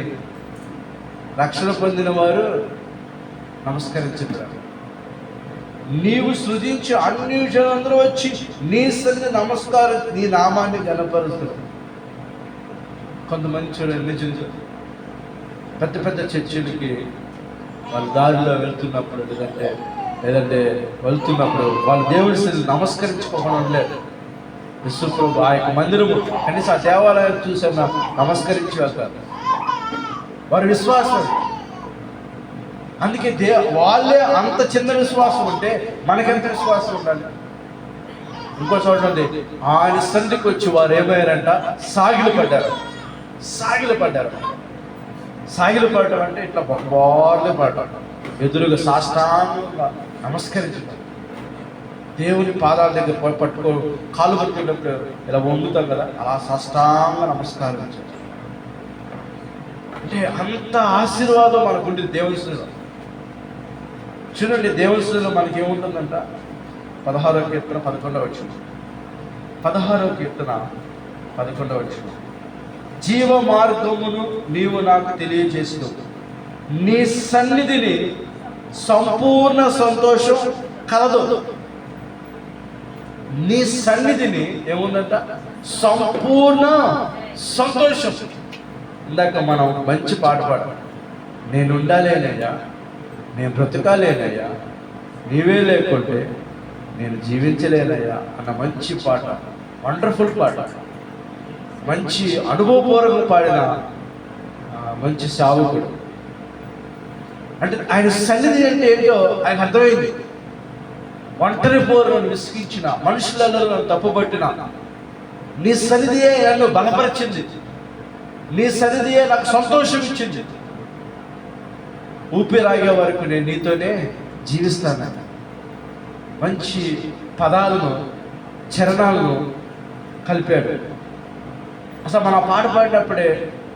రక్షణ పొందిన వారు నమస్కరించుతారు. నీవు సృజించి అన్ని జనులందరూ వచ్చి నీ సన్నిధి నమస్కారం, నీ నామాన్ని గణపరుస్తారు. కొంతమంది చూడండి, నిజం పెద్ద పెద్ద చర్చిలకి వాళ్ళ దారిలో వెళ్తున్నప్పుడు లేదంటే వెళ్తున్నప్పుడు వాళ్ళు దేవుడి సన్నిధి నమస్కరించుకోవడం లేదు. విశ్వప్రభు ఆ యొక్క మందిరము కనీసం ఆ దేవాలయం చూసి నమస్కరించి వెళ్తారు. వారి విశ్వాసం. అందుకే వాళ్ళే అంత చిన్న విశ్వాసం ఉంటే మనకెంత విశ్వాసం ఉండాలి? ఇంకో చూడండి, ఆయన సన్నిధికి వచ్చి వారు ఏమయ్యారంట? సాగిలపడ్డారు. సాగిలపడటం అంటే ఇట్లా బొమ్మార్లు పడటం, ఎదురుగా సాష్టాంగంగా నమస్కరించడం, దేవుని పాదాల దగ్గర పట్టుకో, కాలు పట్టుకున్నప్పుడు ఇలా వంగుతాం కదా, అలా సాష్టాంగ నమస్కరించడం. అంటే అంత ఆశీర్వాదం మనకుంటుంది దేవుని సన్నిధిలో. చూడండి, దేవుని సన్నిధిలో మనకి ఏముంటుందంట? 16వ కీర్తన 11వ వచనం. 16వ కీర్తన 11వ వచనం. జీవ మార్గమును నీవు నాకు తెలియజేసినవు, నీ సన్నిధిని సంపూర్ణ సంతోషం కలదు. నీ సన్నిధిని ఏముందంట? సంపూర్ణ సంతోషం. ఇందాక మనం మంచి పాట పాడాం, నేను ఉండాలేనయ్యా, నేను బ్రతకాలేనయ్యా, నీవే లేకుంటే నేను జీవించలేనయ్యా అన్న మంచి పాట, వండర్ఫుల్ పాట, మంచి అనుభవపూర్వకంగా పాడిన మంచి సేవకుడు. అంటే ఆయన సన్నిధి అంటే ఏంటో ఆయనకు అర్థమైంది. ఒంటరి పోరులను విసిగించిన, మనుషులలో తప్పుపట్టిన, నీ సన్నిధియే నన్ను బలపరిచింది, నీ సన్నిధియే నాకు సంతోషం ఇచ్చింది, ఊపిరాగే వరకు నేను నీతోనే జీవిస్తాను. మంచి పదాలను, చరణాలను కలిపాడు. అసలు మన పాట పాడినప్పుడే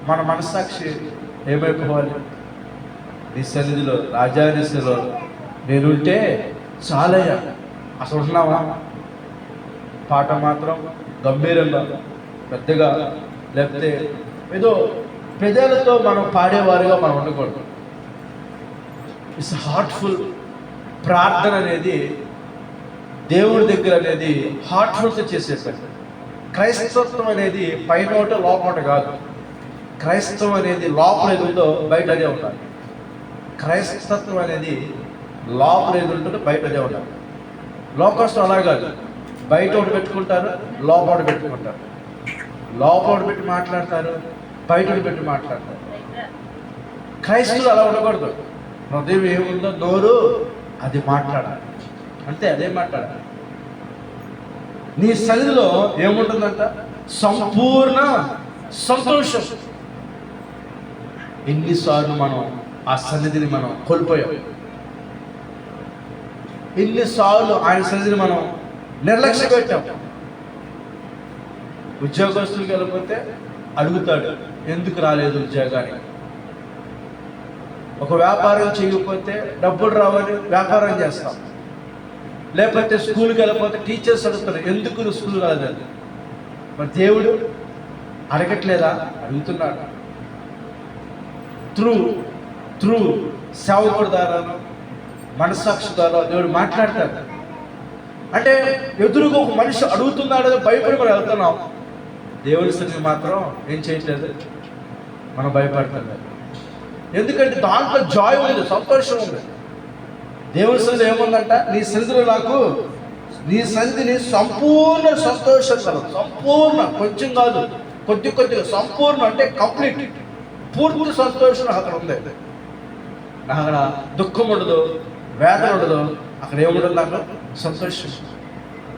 మన మనస్సాక్షి ఏమైపోవాలి? నీ సన్నిధిలో, రాజానిధిలో నేనుంటే చాలయ్యా. అసలు ఉంటున్నావా? పాట మాత్రం గంభీరంగా పెద్దగా, లేకపోతే ఏదో పెదాలతో మనం పాడేవారుగా మనం ఉండకూడదు. ఇట్స్ హార్ట్ఫుల్ ప్రార్థన అనేది దేవుడి దగ్గర అనేది హార్ట్ఫుల్గా చేసేసారు. క్రైస్తవత్వం అనేది పైనోట లోపట కాదు. క్రైస్తవం అనేది లోపల ఏది ఉందో బయట అదే ఉండాలి. క్రైస్తత్వం అనేది లోపల ఏది ఉంటుందో బయట అదే ఉండాలి. లోకస్తులు అలా కాదు, బయట ఒకటి పెట్టుకుంటారు, లోపల పెట్టుకుంటారు, లోపల పెట్టి మాట్లాడతారు, బయట పెట్టి మాట్లాడతారు. క్రైస్తవులు అలా ఉండకూడదు. హృదయం ఏముందో నోరు అది మాట్లాడాలి, అంతే, అదే మాట్లాడాలి. నీ సన్నిధిలో ఏముంటుందంట? సంపూర్ణ సంతోషం. ఎన్నిసార్లు మనం ఆ సన్నిధిని మనం కోల్పోయాం, ఎన్నిసార్లు ఆయన సన్నిధిని మనం నిర్లక్ష్య పెట్టాం. ఉద్యోగస్తులకు వెళ్ళిపోతే అడుగుతాడు, ఎందుకు రాలేదు ఉద్యోగానికి. ఒక వ్యాపారం చేయకపోతే డబ్బులు రావని వ్యాపారం చేస్తాం. లేకపోతే స్కూల్కి వెళ్ళిపోతే టీచర్స్ అడుగుతారు, ఎందుకు నువ్వు స్కూల్ రాలేదు. మరి దేవుడు అడగట్లేదా? అడుగుతున్నాడు. త్రూ సేవకుడి ద్వారాను, మనస్సాక్షి ద్వారా దేవుడు మాట్లాడతాడు. అంటే ఎదురుగా ఒక మనిషి అడుగుతున్నాడు, భయపడి మనం వెళ్తున్నాం. దేవుడి సన్నిధి మాత్రం ఏం చేయట్లేదు, మనం భయపడతాం. ఎందుకంటే దాంట్లో జాయ్ ఉంది, సంతోషం ఉంది. దేవుడి సన్నిధి ఏముందంట? నీ సన్నిధిలో నాకు, నీ సన్నిధిని సంపూర్ణ సంతోషం కలదు. సంపూర్ణ, కొంచెం కాదు, కొద్దిగా సంపూర్ణ అంటే కంప్లీట్, పూర్తి సంతోషం అక్కడ ఉంది. నాకు అక్కడ దుఃఖం ఉండదు, వేదన ఉండదు, అక్కడ ఏముండదు, నాకు సంతోషం.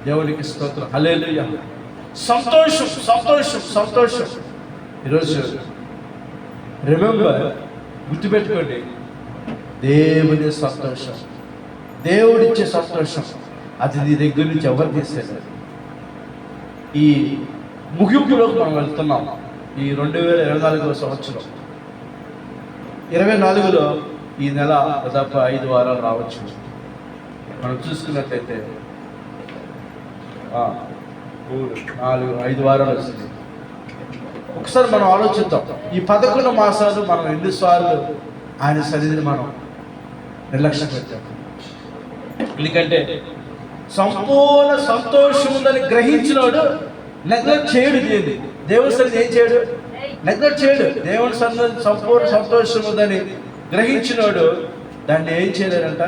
దేవునికి స్తోత్రం, హల్లెలూయా. సంతోషం సంతోషం సంతోషం. ఈరోజు రిమెంబర్, గుర్తుపెట్టుకోండి, దేవుని సంతోషం, దేవుడిచ్చే సంతోషం, అది నీ దగ్గర నుంచి ఎవరు తీసేది. ఈ ముగింపులోకి మనం వెళ్తున్నాం. ఈ 2024వ సంవత్సరం 24లో ఈ నెల దాదాపు 5 వారాలు రావచ్చు. మనం చూసుకున్నట్లయితే 5 వారాలు వస్తుంది. ఒకసారి మనం ఆలోచిద్దాం, ఈ 11 మాసాలు మనం ఎన్నిసార్లు ఆయన సన్నిధిని మనం నిర్లక్ష్యం పెట్టాం. ఎందుకంటే సంపూర్ణ సంతోషం ఉందని గ్రహించినోడు నెగ్లెక్ట్ చేయడు. దేవుని సన్నిధి ఏం చేయడు? నెగ్లెక్ట్ చేయడు. దేవుని సన్నిధి సంపూర్ణ సంతోషం ఉందని గ్రహించినోడు దాన్ని ఏం చేయలేడంట?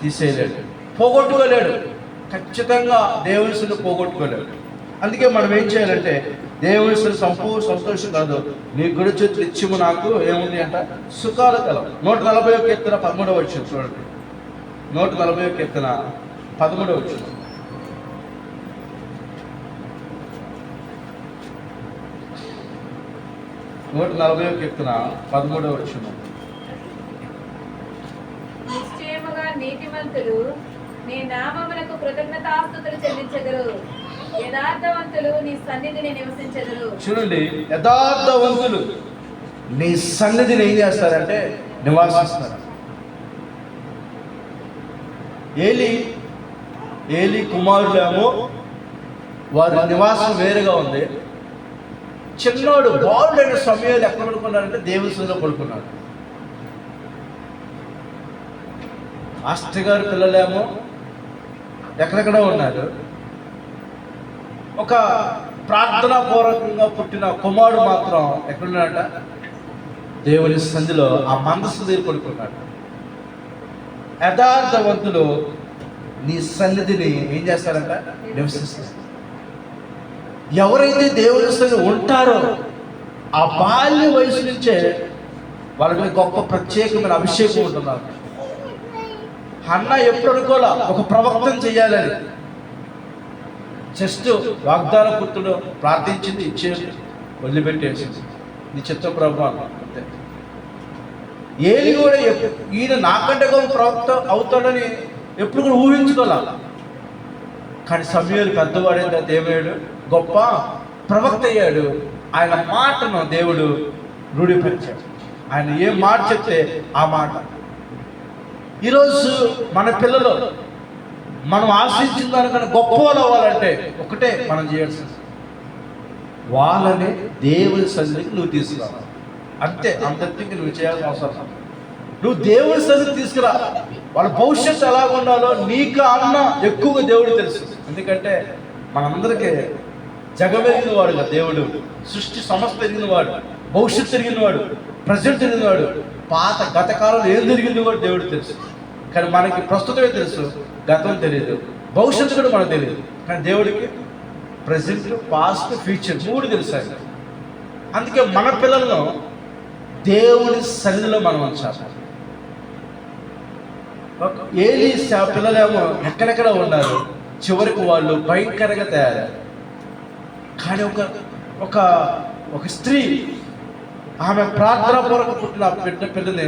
తీసేయలేడు, పోగొట్టుకోలేడు. ఖచ్చితంగా దేవుని సన్నిధి పోగొట్టుకోలేడు. అందుకే మనం ఏం చేయాలంటే దేవుని సన్నిధి సంపూర్ణ సంతోషం కాదు, నీ గుడి చేతులు ఇచ్చిము నాకు ఏముంది అంట? సుఖాలు కలవు. 141 కీర్తన 13వ వచనం చూడండి. 141 కీర్తన 13వ వచనం. కీర్తన 13వ వచనం. నిశ్చయముగా నీతిమంతులు నీ నామమునకు కృతజ్ఞతాస్తుతులు చెల్లించెదరు, యథార్థవంతులు నీ సన్నిధిని నివసించెదరు. చూడండి, యథార్థవంతులు నీ సన్నిధిని ఏం చేస్తారంటే నివాసిస్తారు. ఏలి కుమారులేమో వారి నివాసం వేరుగా ఉంది. చిన్నోడు బాలుడైన సమయాలు ఎక్కడ పడుకున్నారంటే దేవుని సన్నిధిలో పడుకున్నాడు. మాస్టర్ గారి పిల్లలేమో ఎక్కడెక్కడ ఉన్నారు. ఒక ప్రార్థనాపూర్వకంగా పుట్టిన కుమారుడు మాత్రం ఎక్కడున్నాడట? దేవుని సన్నిధిలో ఆ మందస్సు దగ్గర పడుకున్నాడు. యథార్థవంతులు నీ సన్నిధిని ఏం చేస్తారంట? నివసిస్తారు. ఎవరైతే దేవుని సన్నిధి ఉంటారో ఆ బాల్య వయసు నుంచే వాళ్ళకి గొప్ప ప్రత్యేకమైన అభిషేకం ఉంటున్నారు. అన్న ఎప్పుడు అనుకోలా ఒక ప్రవక్తను చేయాలని. జస్ట్ వాగ్దాన పుత్రుడు ప్రార్థించింది, ఇచ్చేది, వదిలిపెట్టేసింది. నీ చిత్తం ప్రభు అంతే. ఏలి కూడా ఈయన నాకంటే గొప్ప ప్రవక్త అవుతాడని ఎప్పుడు కూడా ఊహించుకోవాలి. కానీ సమయాలు పెద్దవాడైన తర్వాత ఏమయ్యాడు? గొప్ప ప్రవక్త అయ్యాడు. ఆయన మాటను దేవుడు రూఢిపరిచాడు. ఆయన ఏ మాట చెప్తే ఆ మాట. ఈరోజు మన పిల్లలు మనం ఆశించిన దానికన్నా గొప్ప వాళ్ళు అవ్వాలంటే ఒకటే మనం చేయాల్సింది, వాళ్ళని దేవుని సన్నిధికి నువ్వు తీసుకురావాలి. అంతే, అంతటికి నువ్వు చేయాల్సిన అవసరం. నువ్వు దేవుని సన్నిధికి తీసుకురా. వాళ్ళ భవిష్యత్తు ఎలా ఉండాలో నీకు అన్న ఎక్కువగా దేవుడు తెలుసు. ఎందుకంటే మనందరికీ జగమెరిగిన వాడు కదా దేవుడు. సృష్టి సమస్త ఎరిగిన వాడు, భవిష్యత్తు ఎరిగిన వాడు, ప్రజెంట్ ఎరిగిన వాడు, గతకాలంలో ఏం జరిగింది కూడా దేవుడు తెలుసు. కానీ మనకి ప్రస్తుతమే తెలుసు, గతం తెలియదు, భవిష్యత్తు కూడా మనకు తెలియదు. కానీ దేవుడికి ప్రజెంట్, పాస్ట్, ఫ్యూచర్ 3 తెలుసు. అందుకే మన పిల్లలను దేవుని సన్నిధిలో మనం ఉంచాలి. ఏలి పిల్లలేమో ఎక్కడెక్కడ ఉన్నారు, చివరికి వాళ్ళు భయంకరంగా తయారయ్యారు. కానీ ఒక ఒక స్త్రీ, ఆమె ప్రార్థనాపూర్వక పుట్టిన పిల్లని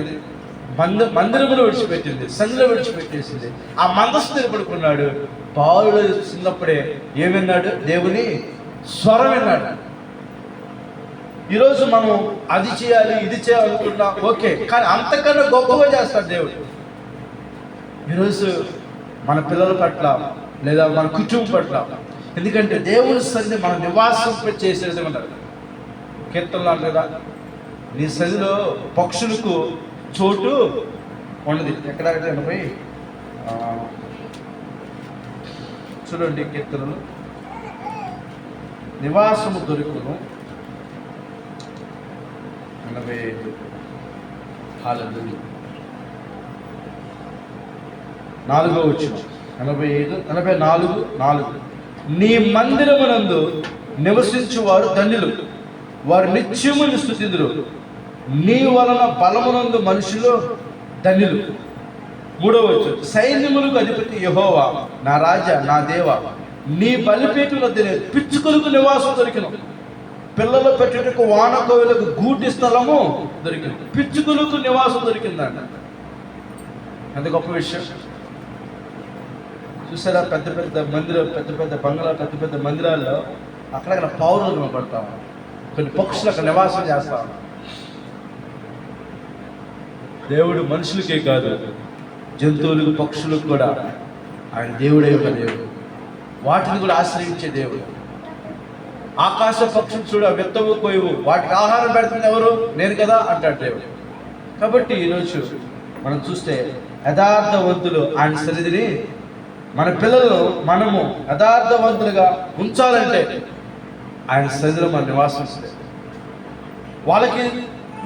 మందిరములో విడిచిపెట్టింది, సన్నిధిలో విడిచిపెట్టేసింది. ఆ మందస్సు పడుకున్నాడు. బాలుడు చిన్నప్పుడే ఏమన్నాడు? దేవుని స్వరం విన్నాడు. ఈరోజు మనం అది చేయాలి, ఇది చేయాలనుకుంటున్నాం, ఓకే. కానీ అంతకన్నా గొప్పగా చేస్తాడు దేవుడు. ఈరోజు మన పిల్లల పట్ల లేదా మన కుటుంబం పట్ల, ఎందుకంటే దేవుని సన్నిధి మన నివాసం చేసేది ఉన్నారు. కీర్తనలు అంటారా, నీ సన్నిధిలో పక్షులకు చోటు ఉన్నది. ఎక్కడంటే పోయి చూడండి, కీర్తనలు, నివాసము దొరుకును 85. హల్లెలూయా. 4వ వచనం 85, 44. నీ మందిరమునందు నివసించువారు ధన్యులు, వారు నిత్యమును స్తుతిందురు. నీ వలన బలమునందు మనుషులు ధన్యులు. 3వ వచనం, సైన్యములకు అధిపతి యెహోవా, నా రాజా, నా దేవ, నీ బలిపీఠముల పిచ్చుకలకు నివాసం దొరికిన. పిల్లలు పెట్టుటకు వానకోవులకు గూటి స్థలము దొరికింది, పిచ్చుకలకు నివాసం దొరికిందంట. ఎంత గొప్ప విషయం చూసారా? పెద్ద పెద్ద మందిరం, పెద్ద పెద్ద బంగ్లా, పెద్ద పెద్ద మందిరాల్లో అక్కడక్కడ పౌరులు పడతాం, కొన్ని పక్షులు అక్కడ నివాసం చేస్తాం. దేవుడు మనుషులకే కాదు, జంతువులకు, పక్షులకు కూడా ఆయన దేవుడే ఉన్న దేవుడు. వాటిని కూడా ఆశ్రయించే దేవుడు. ఆకాశ పక్షులు చూడ విత్తవు కోయవు, వాటికి ఆహారం పెడుతుంది ఎవరు? నేను కదా అంటాడు దేవుడు. కాబట్టి ఈరోజు మనం చూస్తే యథార్థవంతులు ఆయన సన్నిధిని, మన పిల్లలు మనము యథార్థవంతులుగా ఉంచాలంటే ఆయన సన్నిధిలో మనం నివాసిస్తే వాళ్ళకి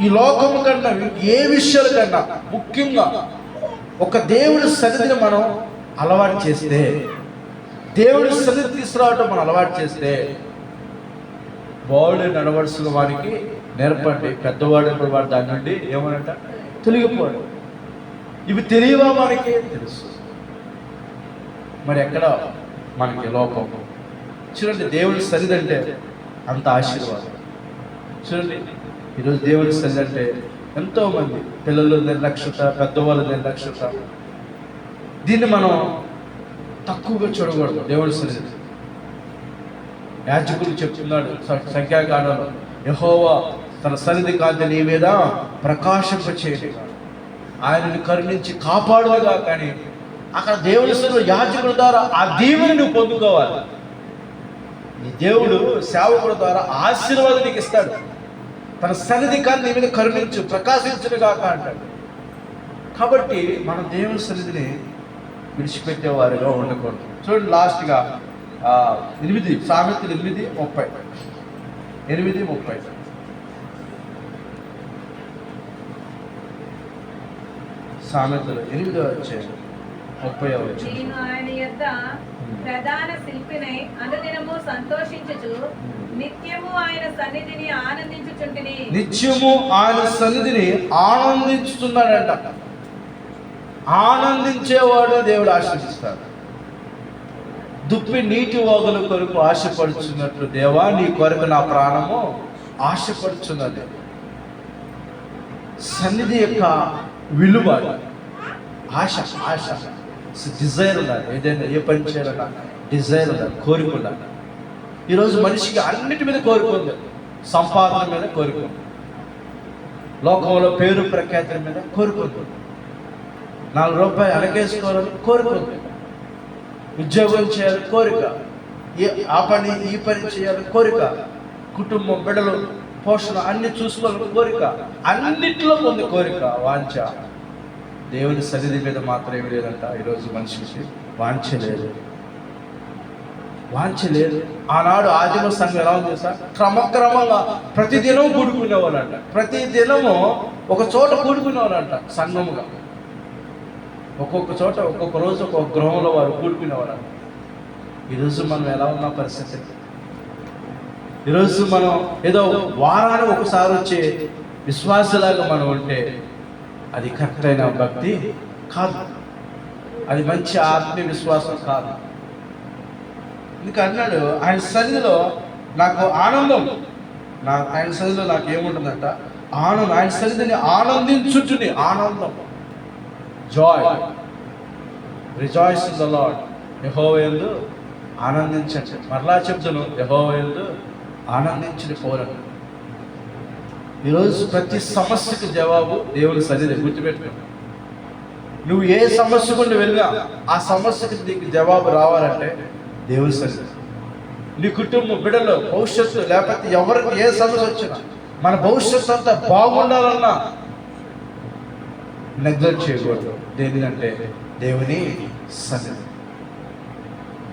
ఈ లోకము కన్నా ఏ విషయాల కన్నా ముఖ్యంగా ఒక దేవుడి సన్నిధిని మనం అలవాటు చేస్తే, దేవుడి సన్నిధి తీసుకురావటం మనం అలవాటు చేస్తే, బావుడు నడవలసిన వారికి నేర్పండి, పెద్దవాడు వాడు దాని నుండి ఏమనంట తొలగిపోడు. ఇవి తెలియవా? మనకి తెలుసు. మరి ఎక్కడ మనకి లోపం? చూడండి, దేవుడి సన్నిధి అంటే అంత ఆశీర్వాదం. చూడండి, ఈరోజు దేవుడి సన్నిధి అంటే ఎంతోమంది పిల్లలు నిర్లక్ష్యత, పెద్దవాళ్ళు నిర్లక్ష్యత. దీన్ని మనం తక్కువగా చూడకూడదు. దేవుడి సన్నిధి యాజకులు చెప్తున్నాడు సంఖ్యాకాండంలో, యెహోవా తన సన్నిధి కాంతి నీ మీద ప్రకాశింపచేయడు, ఆయనను కరుణించి కాపాడుగా. కానీ అక్కడ దేవుడి సన్నిధిలో యాజకుల ద్వారా ఆ దీవెని నువ్వు పొందుకోవాలి. ఈ దేవుడు సేవకుల ద్వారా ఆశీర్వాదం నీకు ఇస్తాడు. తన సన్నిధి కానీ నీ మీద కరుణించు, ప్రకాశించునుగా అంటాడు. కాబట్టి మనం దేవుని సన్నిధిని విడిచిపెట్టేవారుగా ఉండకూడదు. చూడండి, లాస్ట్గా 8 సామెతలు 8:30 8:30 సామెతలు 8:30 నేను ఆయన యొద్ద ప్రధాన శిల్పినై అనుదినము సంతోషించుచు నిత్యము ఆయన సన్నిధిని ఆనందించుచుంటిని. నిత్యము ఆయన సన్నిధిని ఆనందించుతున్నాడంట. ఆనందించేవాడు దేవుడు ఆశీర్వదిస్తాడు. దుప్పి నీటి వాగుల కొరకు ఆశపడుచున్నట్లు, దేవా నీ కొరకు నా ప్రాణము ఆశపడుచున్నది. సన్నిధి యొక్క విలువ, ఆశ డిజైర్ ఉండాలి. ఏదైనా ఏ పని చేయాలన్నా డిజైర్ ఉండాలి, కోరిక ఉండాలి. ఈరోజు మనిషికి అన్నిటి మీద కోరిక ఉంది. సంపాదన మీద కోరిక ఉంది, లోకంలో పేరు ప్రఖ్యాతుల మీద కోరిక ఉంది, 4 రూపాయలు అలకేసుకోవాలని కోరిక ఉంది, ఉద్యోగం చేయాలి కోరిక, ఆ పని ఈ పని చేయాలి కోరిక, కుటుంబం బిడ్డలు పోషణ అన్ని చూసుకోవాలని కోరిక, అన్నిట్లో ఉంది కోరిక, వాంఛ. దేవుని సన్నిధి మీద మాత్రం ఏమి లేదంట. ఈరోజు మనిషికి వాంఛ లేదు. ఆనాడు ఆదిమ సంఘం ఎలా ఉంది సార్? క్రమక్రమంగా ప్రతిదినం కూడుకునేవాళ్ళంట. ప్రతిదినము ఒక చోట కూడుకునేవాళ్ళంట సంఘముగా. ఒక్కొక్క చోట ఒక్కొక్క రోజు ఒక్కొక్క గృహంలో వారు కూడుకునేవాళ్ళంట. ఈరోజు మనం ఎలా ఉన్న పరిస్థితి? ఈరోజు మనం ఏదో వారానికి ఒకసారి వచ్చే విశ్వాసలాగా మనం ఉంటే అది కరెక్ట్ అయిన భక్తి కాదు, అది మంచి ఆత్మీయ విశ్వాసం కాదు. ఇంకా అన్నాడు, ఆయన సన్నిధిలో నాకు ఆనందం, ఆయన సన్నిధిలో నాకు ఏముంటుందంట? ఆనందం. ఆయన సన్నిధిని ఆనందించుచుని, ఆనందం, joy, rejoice in the Lord. యెహోవా యందు ఆనందించండి. మరలా చెప్తాను, యెహోవా యందు ఆనందించని పోరండి. ఈరోజు ప్రతి సమస్యకి జవాబు దేవుని సన్నిధి. గుర్తుపెట్టుకో, నువ్వు ఏ సమస్య గుండా వెళ్ళినా ఆ సమస్యకి నీకు జవాబు రావాలంటే దేవుని సన్నిధి. నీ కుటుంబం బిడ్డలు భవిష్యత్తు, లేకపోతే ఎవరికి ఏ సమస్య వచ్చినా మన భవిష్యత్తు అంతా బాగుండాలన్నా నెగ్లెక్ట్ చేయకూడదు. దేనికంటే దేవుని సన్నిధి.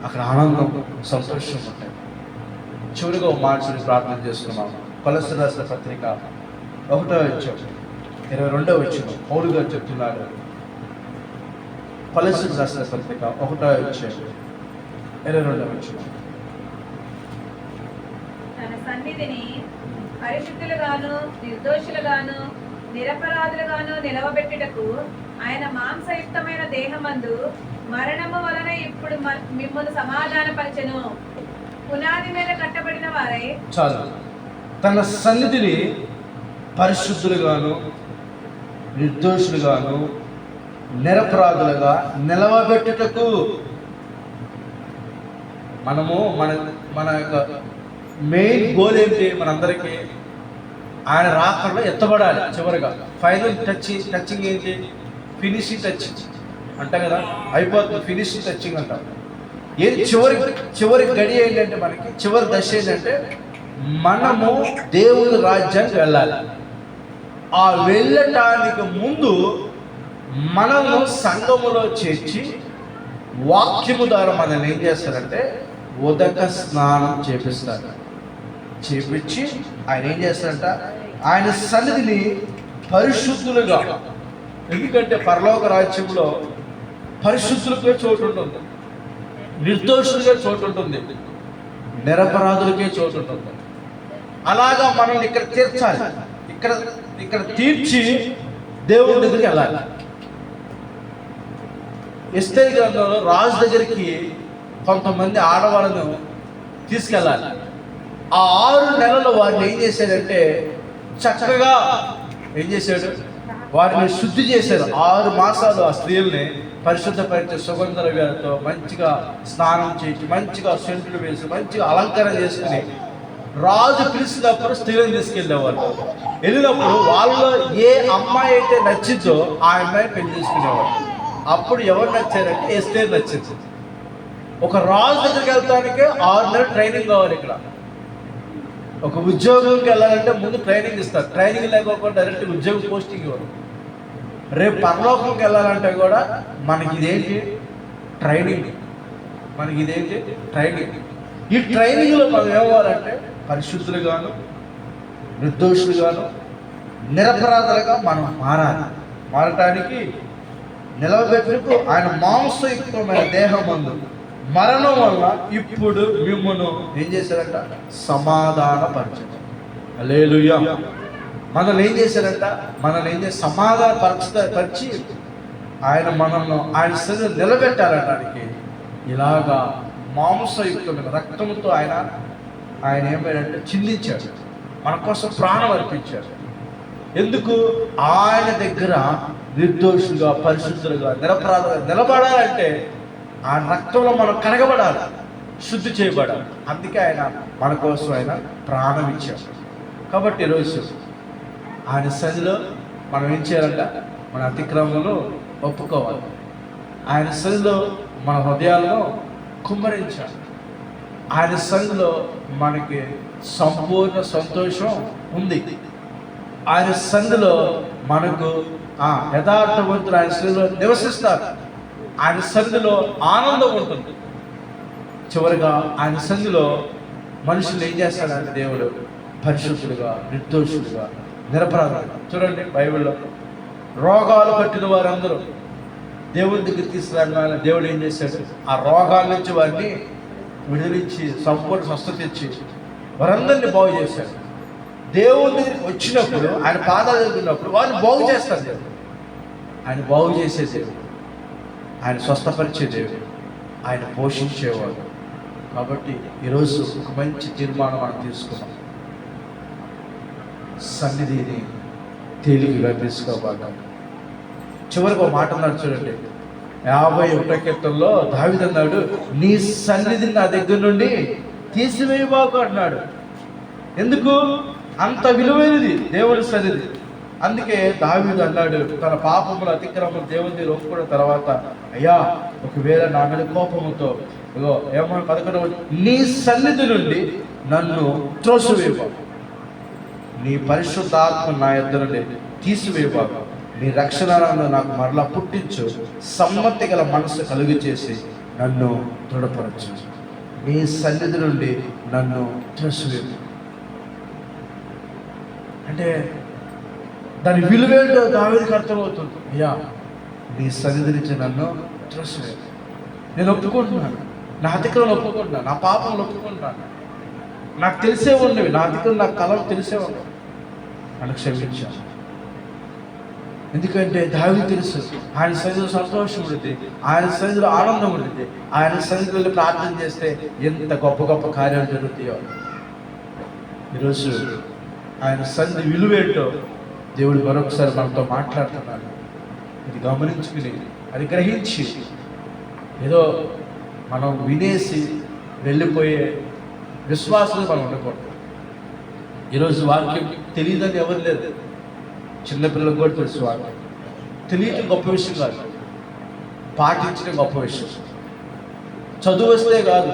అక్కడ ఆనందం, సంతోషం ఉంటాయి. చివరిగా ఒక మాటని ప్రార్థన చేస్తున్నాము. కొలస్సీయులకు రాసిన పత్రిక 1:22 పౌలుగా చెప్తున్నాడు. కొలస్సీయులకు రాసిన పత్రిక 1:22 తన సన్నిధిని పరిశుద్ధులుగాను నిర్దోషులుగాను నిరపరాధులుగాను నిలవబెట్టుటకు ఆయన మాంసయుక్తమైన దేహమందు మరణము వలన ఇప్పుడు మిమ్మల్ని సమాధానపరచెను. పునాది మీద కట్టబడిన వారై చాలు. తన సన్నిధిని పరిశుద్ధులుగాను నిర్దోషులుగాను నిరపరాధులుగా నిలవబెట్టుటకు మనము మన యొక్క మెయిన్ గోల్ ఏంటి? మనందరికీ ఆయన రాకడలో ఎత్తబడాలి. చివరిగా ఫైనల్ టచింగ్ ఏంటి? ఫినిషింగ్ టచింగ్ అంట కదా, అయిపోతుంది. ఫినిషింగ్ టచింగ్ అంటారు. చివరి గడి ఏంటంటే, మనకి చివరి దశ ఏంటంటే, మనము దేవుని రాజ్యానికి వెళ్ళాలి. ఆ వెళ్ళటానికి ముందు మనము సంఘములో చేర్చి వాక్యము ద్వారా మనల్ని ఏం చేస్తారంటే ఉదక స్నానం చేపిస్తారు. చేపించి ఆయన ఏం చేస్తారంట, ఆయన సన్నిధిని పరిశుద్ధులుగా, ఎందుకంటే పరలోక రాజ్యంలో పరిశుద్ధులకే చోటు ఉంటుంది, నిర్దోషులుగా చోటు ఉంటుంది, నిరపరాధులకే చోటు ఉంటుంది. అలాగా మనల్ని ఇక్కడ తీర్చాలి. ఇక్కడ తీర్చి దేవుడి దగ్గరికి వెళ్ళాలి. ఎస్తేరు గ్రంథంలో రాజు దగ్గరికి కొంతమంది ఆడవాళ్ళను తీసుకెళ్ళాలి. ఆ 6 నెలలు వారిని ఏం చేశాడంటే, చక్కగా ఏం చేశాడు, వారిని శుద్ధి చేశారు. 6 మాసాలు ఆ స్త్రీల్ని పరిశుద్ధపరిచే సుగంధ ద్రవ్యాలతో మంచిగా స్నానం చేసి, మంచిగా సెంట్లు వేసి, మంచిగా అలంకరణ చేసుకుని రాజు పిలిచినప్పుడు స్త్రీలను తీసుకెళ్ళేవాళ్ళు. వెళ్ళినప్పుడు వాళ్ళలో ఏ అమ్మాయి అయితే నచ్చిందో ఆ అమ్మాయి పెళ్లి చేసుకునేవాళ్ళు. అప్పుడు ఎవరు నచ్చారంటే ఎస్తేరు నచ్చింది. ఒక రాజు దగ్గరికి వెళ్తానికే 6 నెలలు ట్రైనింగ్ కావాలి. ఇక్కడ ఒక ఉద్యోగంకి వెళ్ళాలంటే ముందు ట్రైనింగ్ ఇస్తారు. ట్రైనింగ్ లేకపోతే డైరెక్ట్ ఉద్యోగం పోస్టింగ్ ఇవ్వరు. రేపు పరలోకంకి వెళ్ళాలంటే కూడా మనకి ఇదేంటి ట్రైనింగ్. ఈ ట్రైనింగ్లో మనం ఏమవ్వాలంటే పరిశుద్ధులుగాను, నిర్దోషులుగాను, నిరపరాధులుగా మనం మారటానికి నిలవబెట్టుకు ఆయన మాంసయుక్తమైన దేహమందు మరణం వల్ల ఇప్పుడు మిమ్మల్ని ఏం చేశారంట, సమాధానపరచడం. హల్లెలూయా. మనల్ని ఏం చేశారంట, సమాధానపరిచి ఆయన శరీరం నిలబెట్టాలనడానికి ఇలాగా మాంసయుక్తమైన రక్తంతో ఆయన ఏమైందంటే చిందించాడు, మన కోసం ప్రాణం అర్పించాడు. ఎందుకు? ఆయన దగ్గర నిర్దోషులుగా, పరిశుద్ధులుగా, నిరపరాధులుగా నిలబడాలంటే ఆ రక్తంలో మనం కడగబడాలి, శుద్ధి చేయబడాలి. అందుకే ఆయన మన కోసం ప్రాణం ఇచ్చాడు. కాబట్టి ఈరోజు ఆయన సన్నిధిలో మనం ఏం చేయాలంట, మన అతిక్రమంలో ఒప్పుకోవాలి. ఆయన సన్నిధిలో మన హృదయాలను కుమ్మరించాలి. ఆయన సన్నిధిలో మనకి సంపూర్ణ సంతోషం ఉంది. ఆయన సన్నిధిలో మనకు యథార్థవంతులు ఆయన సన్నిధిలో నివసిస్తారు. ఆయన సన్నిధిలో ఆనందం ఉంటుంది. చివరిగా ఆయన సన్నిధిలో మనుషులు ఏం చేస్తాడంటే దేవుడు పరిశుద్ధులుగా, నిర్దోషులుగా, నిరపరాధులుగా. చూడండి బైబిల్లో రోగాలు పట్టిన వారందరూ దేవుడి దగ్గర తీసుకురాగానే దేవుడు ఏం చేశాడు, ఆ రోగాల నుంచి వారిని విడుదలించి సంపూర్ణ స్వస్థత ఇచ్చి వారందరినీ బాగు చేశాడు. దేవుడి దగ్గరికి వచ్చినప్పుడు, ఆయన పాదాలు జరిగినప్పుడు వారిని బాగు చేస్తారు. దేవుడు ఆయన బాగు చేసే దేవుడు, ఆయన స్వస్థపరిచే దేవుడు, ఆయన పోషించేవాడు. కాబట్టి ఈరోజు ఒక మంచి తీర్మానం మనం తీసుకున్నాం. సన్నిధిని తేలికగా తీసుకోబాగా. చివరికి ఒక మాట అన్నాడు చూడండి, 51వ కీర్తనలో దావీదు అన్నాడు, నీ సన్నిధిని నా దగ్గర నుండి తీసివేయబాకు అన్నాడు. ఎందుకు? అంత విలువైనది దేవుని సన్నిధి. అందుకే దావీదు అన్నాడు, తన పాపముల అతిక్రమం దేవుని దగ్గర ఒప్పుకున్న తర్వాత, అయ్యా ఒకవేళ నా మీద కోపముతో ఏమో 11వ, నీ సన్నిధి నుండి నన్ను త్రోసివేయబాకు, నీ పరిశుద్ధాత్మ నా యొద్ద నుండి తీసివేయబాకు, నీ రక్షణను నాకు మరలా పుట్టించు, సమ్మతి గల మనసు కలుగు చేసి నన్ను దృఢపరచు, నీ సన్నిధి నుండి నన్ను త్రోసివేయబాకు. అంటే దాని విలువేంటో దావీదుకి అర్థమవుతుంది. అయ్యా నీ సన్నిధి నుంచి నన్ను త్రోసివేయకు. నేను ఒప్పుకుంటున్నాను, నా అతిక్రమం ఒప్పుకుంటున్నాను, నా పాపంలో ఒప్పుకుంటున్నాను, నాకు తెలిసే ఉన్నవి, నా అతిక్రమం నాకు కలం తెలిసే ఉన్నవి, నన్ను క్షమించాను. ఎందుకంటే దావీదు తెలుసు ఆయన సన్నిధిలో సంతోషం ఉంటుంది, ఆయన సన్నిధిలో ఆనందం ఉంటుంది, ఆయన సన్నిధిలో ప్రార్థన చేస్తే ఎంత గొప్ప గొప్ప కార్యాలు జరుగుతాయో. ఈరోజు ఆయన సన్నిధి విలువేంటో దేవుడు మరొకసారి మనతో మాట్లాడుతున్నాడు. ఇది గమనించుకుని, అది గ్రహించి, ఏదో మనం వినేసి వెళ్ళిపోయే విశ్వాసం మనం ఉండకూడదు. ఈరోజు వాక్యం తెలియదని ఎవరు లేదు, చిన్నపిల్లలకు కూడా తెలుసు. వాక్యం తెలియటం గొప్ప విషయం కాదు, పాటించడం గొప్ప విషయం. చదువు వస్తే కాదు,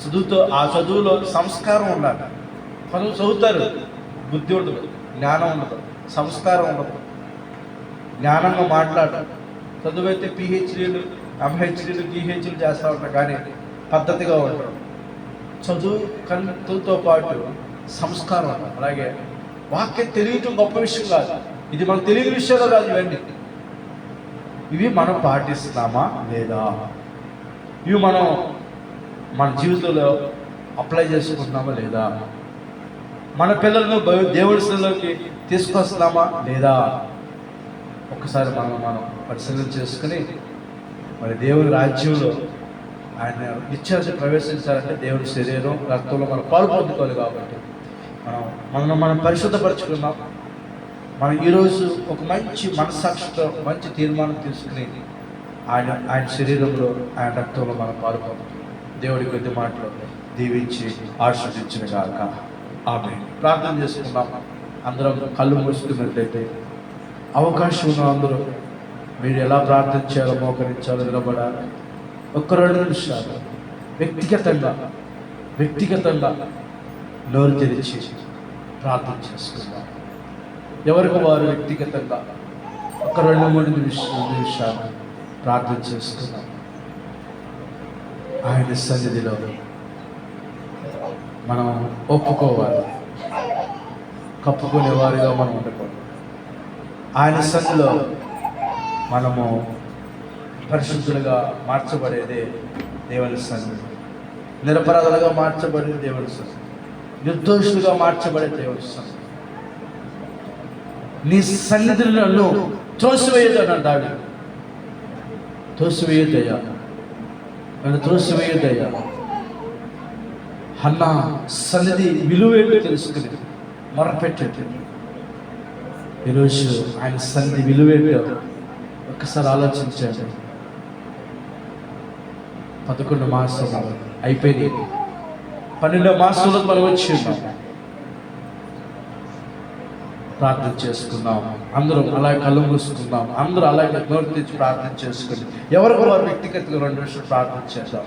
చదువుతో ఆ చదువులో సంస్కారం ఉండాలి. కొందరు చదువుతారు, బుద్ధి ఉండదు, జ్ఞానం ఉండదు, సంస్కారం ఉండదు, జ్ఞానంగా మాట్లాడరు. చదువు అయితే పిహెచ్డీలు, ఎంహెచ్డీలు, డిహెచ్డీలు చేస్తూ ఉంటారు, కానీ పద్ధతిగా ఉంటారు. చదువు కంతులతో పాటు సంస్కారం ఉండాలి. అలాగే వాక్యం తెలియటం గొప్ప విషయం కాదు, ఇది మనకు తెలియని విషయాలు కాదు. ఇవి మనం పాటిస్తున్నామా లేదా, ఇవి మనం మన జీవితంలో అప్లై చేసుకుంటున్నామా లేదా, మన పిల్లలను దేవుడి స్థితిలోకి తీసుకొస్తున్నామా లేదా, ఒక్కసారి మనం పరిశీలన చేసుకుని మరి దేవుని రాజ్యంలో ఆయన నిత్యాన్ని ప్రవేశించాలంటే దేవుడి శరీరం రక్తంలో మనం పాలు పొందుకోవాలి. కాబట్టి మనం పరిశుద్ధపరచుకున్నాం. మనం ఈరోజు ఒక మంచి మనస్సాక్షితో మంచి తీర్మానం తీసుకుని ఆయన శరీరంలో, ఆయన రక్తంలో మనం పాలు పొందుతాం. దేవుడి కొద్ది మాటలు దీవించి ఆశీర్వదించిన గాక. ఆమేన్. ప్రార్థన చేసుకున్నాం. అందరం కళ్ళు మూసుకున్నట్లయితే అవకాశం ఉన్న అందరూ మీరు ఎలా ప్రార్థించాలో, మోకరించాలో, నిలబడాలి. ఒక్క 2 నిమిషాలు వ్యక్తిగతంగా నోరు తెరిచి ప్రార్థన చేసుకుందాం. ఎవరికి వారు వ్యక్తిగతంగా ఒక 2-3 నిమిషాలు ప్రార్థన చేసుకుందాం. ఆయన సన్నిధిలో మనం ఒప్పుకోవాలి, కప్పుకునేవారిగా మనం ఉండకూడదు. ఆయన సన్నిధిలో మనము పరిశుద్ధులుగా మార్చబడేదే దేవుని సన్నిధి, నిరపరాధులుగా మార్చబడేది దేవుని సన్నిధి, నిర్దోషులుగా మార్చబడే దేవుని సన్నిధి. నీ సన్నిధిని నన్ను త్రోసివేయదన్నాడు దావీదు. త్రోసివేయదయ్యా, నన్ను త్రోసివేయదయ్యా. హన్నా సన్నిధి విలువేమి తెలుసుకుని మొరపెట్టేది. ఈరోజు ఆయన సన్నిధి విలువేంటో ఒక్కసారి ఆలోచించండి. 11 మాసాలు అయిపోయింది, 12వ మాసంలో మనం వచ్చి ఉన్నాం. ప్రార్థన చేసుకుందాం. అందరం అలాగే కళ్ళు మూసుకుందాం. అందరూ అలాగే నోరు తెచ్చి ప్రార్థన చేసుకుని ఎవరికి వారు వ్యక్తిగతంగా 2 నిమిషాలు ప్రార్థన చేద్దాం.